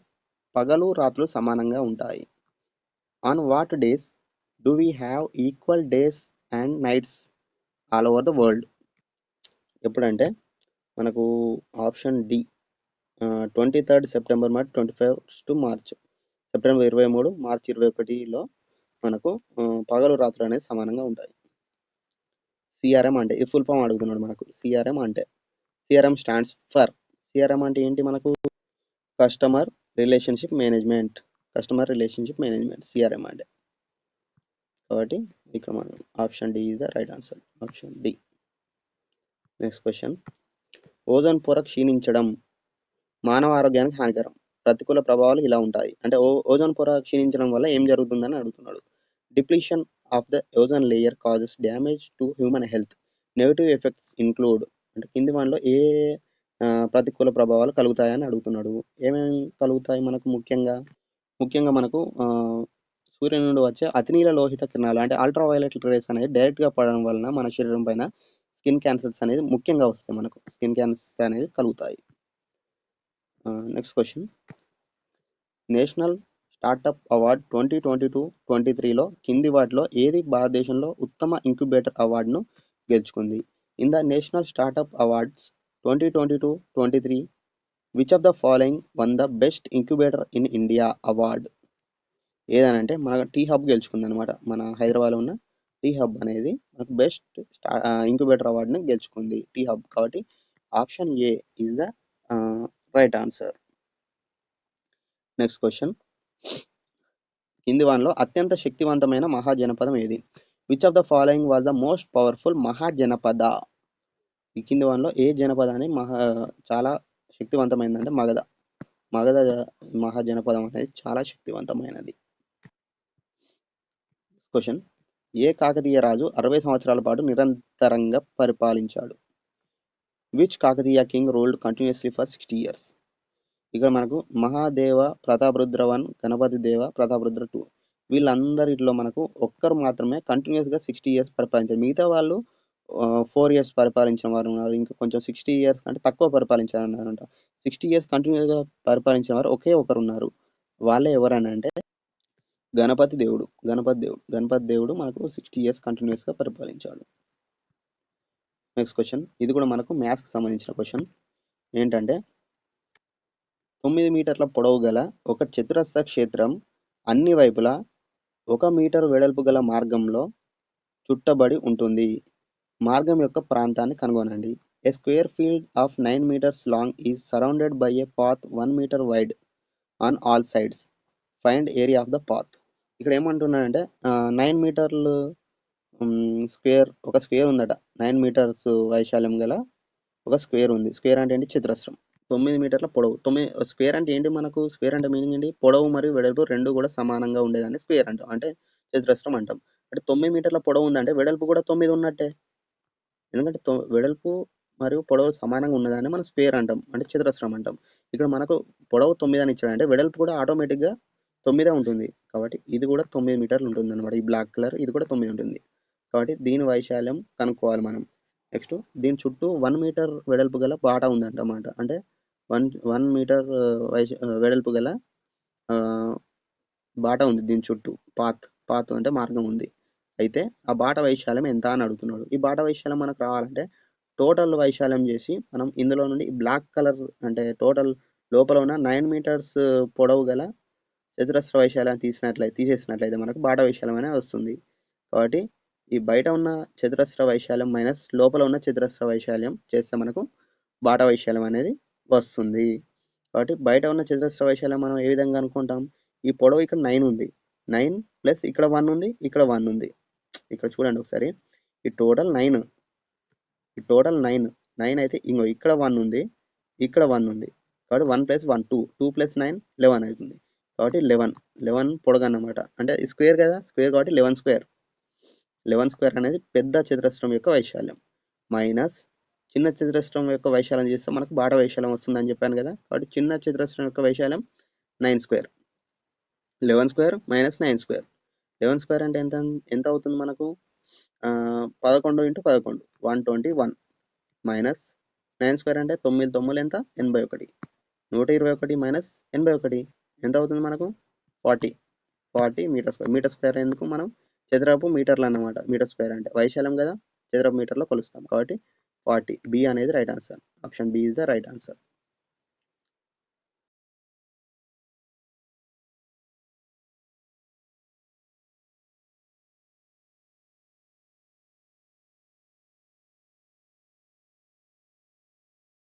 పగలు రాత్రులు సమానంగా ఉంటాయి? On what days do we have equal days and nights all over the world? ఎప్పుడంటే మనకు ఆప్షన్ డి 23rd సెప్టెంబర్ మరియు 21st మార్చ్, సెప్టెంబర్ 23, మార్చ్ 21లో మనకు పగలు రాత్రులు అనేది సమానంగా ఉంటాయి. సిఆర్ఎం అంటే ఈ ఫుల్ ఫామ్ అడుగుతున్నాడు మనకు. సిఆర్ఎం స్టాండ్స్ ఫర్, సిఆర్ఎం అంటే ఏంటి మనకు? కస్టమర్ రిలేషన్షిప్ మేనేజ్మెంట్ సిఆర్ఎం అంటే. కాబట్టి ఇక్కడ మనం option D is the right answer, option D. Next question, ozone పొర క్షీణించడం మానవ ఆరోగ్యానికి హానికరం. ప్రతికూల ప్రభావాలు ఇలా ఉంటాయి. అంటే ఓజోన్ పొర క్షీణించడం వల్ల ఏం జరుగుతుందని అడుగుతున్నాడు. Depletion of the ozone layer causes damage to human health. Negative effects include, అంటే కింది వానిలో ఏ ప్రతికూల ప్రభావాలు కలుగుతాయని అడుగుతున్నాడు. ఏమేమి కలుగుతాయి మనకు? ముఖ్యంగా మనకు సూర్యుని నుండి వచ్చే అతినీల లోహిత కిరణాలు, అంటే అల్ట్రావైలెట్ రేస్ అనేది డైరెక్ట్గా పడడం వలన మన శరీరం పైన స్కిన్ క్యాన్సర్స్ అనేది ముఖ్యంగా వస్తాయి. మనకు స్కిన్ క్యాన్సర్స్ అనేది కలుగుతాయి. Next question, national startup award 2022-23లో కింది వాటిలో ఏది భారతదేశంలో ఉత్తమ ఇంక్యుబేటర్ అవార్డును గెలుచుకుంది? In the national startup awards 2022-23, which of the following one the best incubator in India award? ఏదనంటే మన టీ హబ్ గెలుచుకుంది అనమాట. మన హైదరాబాద్లో ఉన్న టీ హబ్ అనేది మనకు బెస్ట్ ఇంక్యుబేటర్ అవార్డుని గెలుచుకుంది, టీ హబ్. కాబట్టి option A is the right answer. Next question, కింది వానిలో అత్యంత శక్తివంతమైన మహాజనపదం ఏది? Which of the following was the most powerful Mahajanapada? ఈ కింది వానిలో ఏ జనపదాన్ని చాలా శక్తివంతమైనదంటే మగధ మహాజనపదం అనేది చాలా శక్తివంతమైనది. క్వశ్చన్, ఏ కాకతీయ రాజు 60 సంవత్సరాల పాటు నిరంతరంగా పరిపాలించాడు? Which Kakatiya king ruled continuously for 60 years? ఇక్కడ మనకు మహాదేవ ప్రతాపరుద్ర 1, గణపతి దేవ ప్రతాపరుద్ర 2, వీళ్ళందరిలో మనకు ఒక్కరు మాత్రమే కంటిన్యూస్గా 60 years పరిపాలించారు. మిగతా వాళ్ళు 4 ఇయర్స్ పరిపాలించిన వారు ఉన్నారు. ఇంకా కొంచెం 60 ఇయర్స్ కంటే తక్కువ పరిపాలించారన్నారంట. 60 ఇయర్స్ కంటిన్యూస్‌గా పరిపాలించిన వారు ఒకే ఒకరున్నారు. వాళ్ళే ఎవరనంటే గణపతి దేవుడు. గణపతి దేవుడు మనకు 60 ఇయర్స్ కంటిన్యూస్‌గా పరిపాలించాడు. Next question. ఇది కూడా మనకు మ్యాథ్స్‌కి సంబంధించిన క్వెషన్. ఏంటంటే 9 మీటర్ల పొడవు గల ఒక చతురస్ర క్షేత్రం అన్ని వైపులా 1 మీటర్ వెడల్పు గల మార్గంలో చుట్టబడి ఉంటుంది. మార్గం యొక్క ప్రాంతాన్ని కనుగొనండి. A square field of 9 meters long is surrounded by a path 1 meter wide on all sides. Find area of the path. ఇక్కడ ఏమంటున్నాడంటే 9 మీటర్లు ఒక స్క్వేర్ ఉందట. 9 మీటర్స్ వైశాల్యం గల ఒక స్క్వేర్ ఉంది. స్క్వేర్ అంటే ఏంటి? చతురస్రం. 9 మీటర్ల పొడవు. స్క్వేర్ అంటే ఏంటి మనకు? స్క్వేర్ అంటే మీనింగ్ ఏంటి? పొడవు మరియు వెడల్పు రెండు కూడా సమానంగా ఉండేదాన్ని స్క్వేర్ అంటాం. అంటే చతురస్రం అంటాం. అంటే 9 మీటర్ల పొడవు ఉందంటే వెడల్పు కూడా 9 ఉన్నట్టే. ఎందుకంటే వెడల్పు మరియు పొడవు సమానంగా ఉన్నదాన్ని మనం స్క్వేర్ అంటాం. అంటే చతురస్రం అంటాం. ఇక్కడ మనకు పొడవు 9 అని ఇచ్చాడంటే వెడల్పు కూడా ఆటోమేటిక్‌గా 9 ఉంటుంది. కాబట్టి ఇది కూడా 9 మీటర్లు ఉంటుందన్నమాట. ఈ బ్లాక్ కలర్ ఇది కూడా 9 ఉంటుంది. కాబట్టి దీని వైశాల్యం కనుక్కోవాలి మనం. నెక్స్ట్ దీని చుట్టూ 1 మీటర్ వెడల్పు గల బాట ఉందన్నమాట. అంటే 1 మీటర్ వెడల్పు గల బాట ఉంది దీని చుట్టూ. పాత్ అంటే మార్గం ఉంది. అయితే ఆ బాట వైశాల్యం ఎంత అని అడుగుతున్నాడు. ఈ బాట వైశాల్యం మనకు రావాలంటే టోటల్ వైశాల్యం చేసి మనం ఇందులో నుండి బ్లాక్ కలర్ అంటే టోటల్ లోపల ఉన్న 9 మీటర్స్ పొడవు గల చతురస్ర వైశాల్యాన్ని తీసేసినట్లయితే మనకు బాట వైశాల్యం అనేది వస్తుంది. కాబట్టి ఈ బయట ఉన్న చతురస్ర వైశాల్యం మైనస్ లోపల ఉన్న చతురస్ర వైశాల్యం చేస్తే మనకు బాట వైశాల్యం అనేది వస్తుంది. కాబట్టి బయట ఉన్న చతురస్ర వైశాల్యం మనం ఏ విధంగా అనుకుంటాం? ఈ పొడవు ఇక్కడ 9 ఉంది. 9 ప్లస్ ఇక్కడ 1 ఉంది. ఇక్కడ 1 ఉంది. ఇక్కడ చూడండి ఒకసారి. ఈ టోటల్ 9. 9 అయితే ఇంకో ఇక్కడ 1 ఉంది. ఇక్కడ 1 ఉంది. కాబట్టి 1 + 1 2. 2 + 9 11 అవుతుంది. కాబట్టి 11 పొడవు అన్నమాట. అంటే స్క్వేర్ కదా, స్క్వేర్ కాబట్టి 11 స్క్వేర్. 11 స్క్వేర్ అనేది పెద్ద చతురస్రం యొక్క వైశాల్యం మైనస్ చిన్న చతురస్రం యొక్క వైశాల్యం చేస్తే మనకు బాట వైశాల్యం వస్తుందని చెప్పాను కదా. కాబట్టి చిన్న చతురస్రం యొక్క వైశాల్యం 9 square. 11 square minus 9 square. 11 square అంటే ఎంత అవుతుంది మనకు? 11 × 11 121 మైనస్ 9 స్క్వేర్ అంటే 9 9 ఎంత? 81. 121 మైనస్ 81 ఎంత అవుతుంది మనకు? 40 మీటర్ స్క్వేర్. మీటర్ స్క్వేర్ ఎందుకు? మనం చదరపు మీటర్లు అన్నమాట. మీటర్ స్క్వేర్ అంటే వైశాల్యం కదా, చదరపు మీటర్లో కొలుస్తాం. కాబట్టి 40. బి అనేది right answer. Option B is the right answer.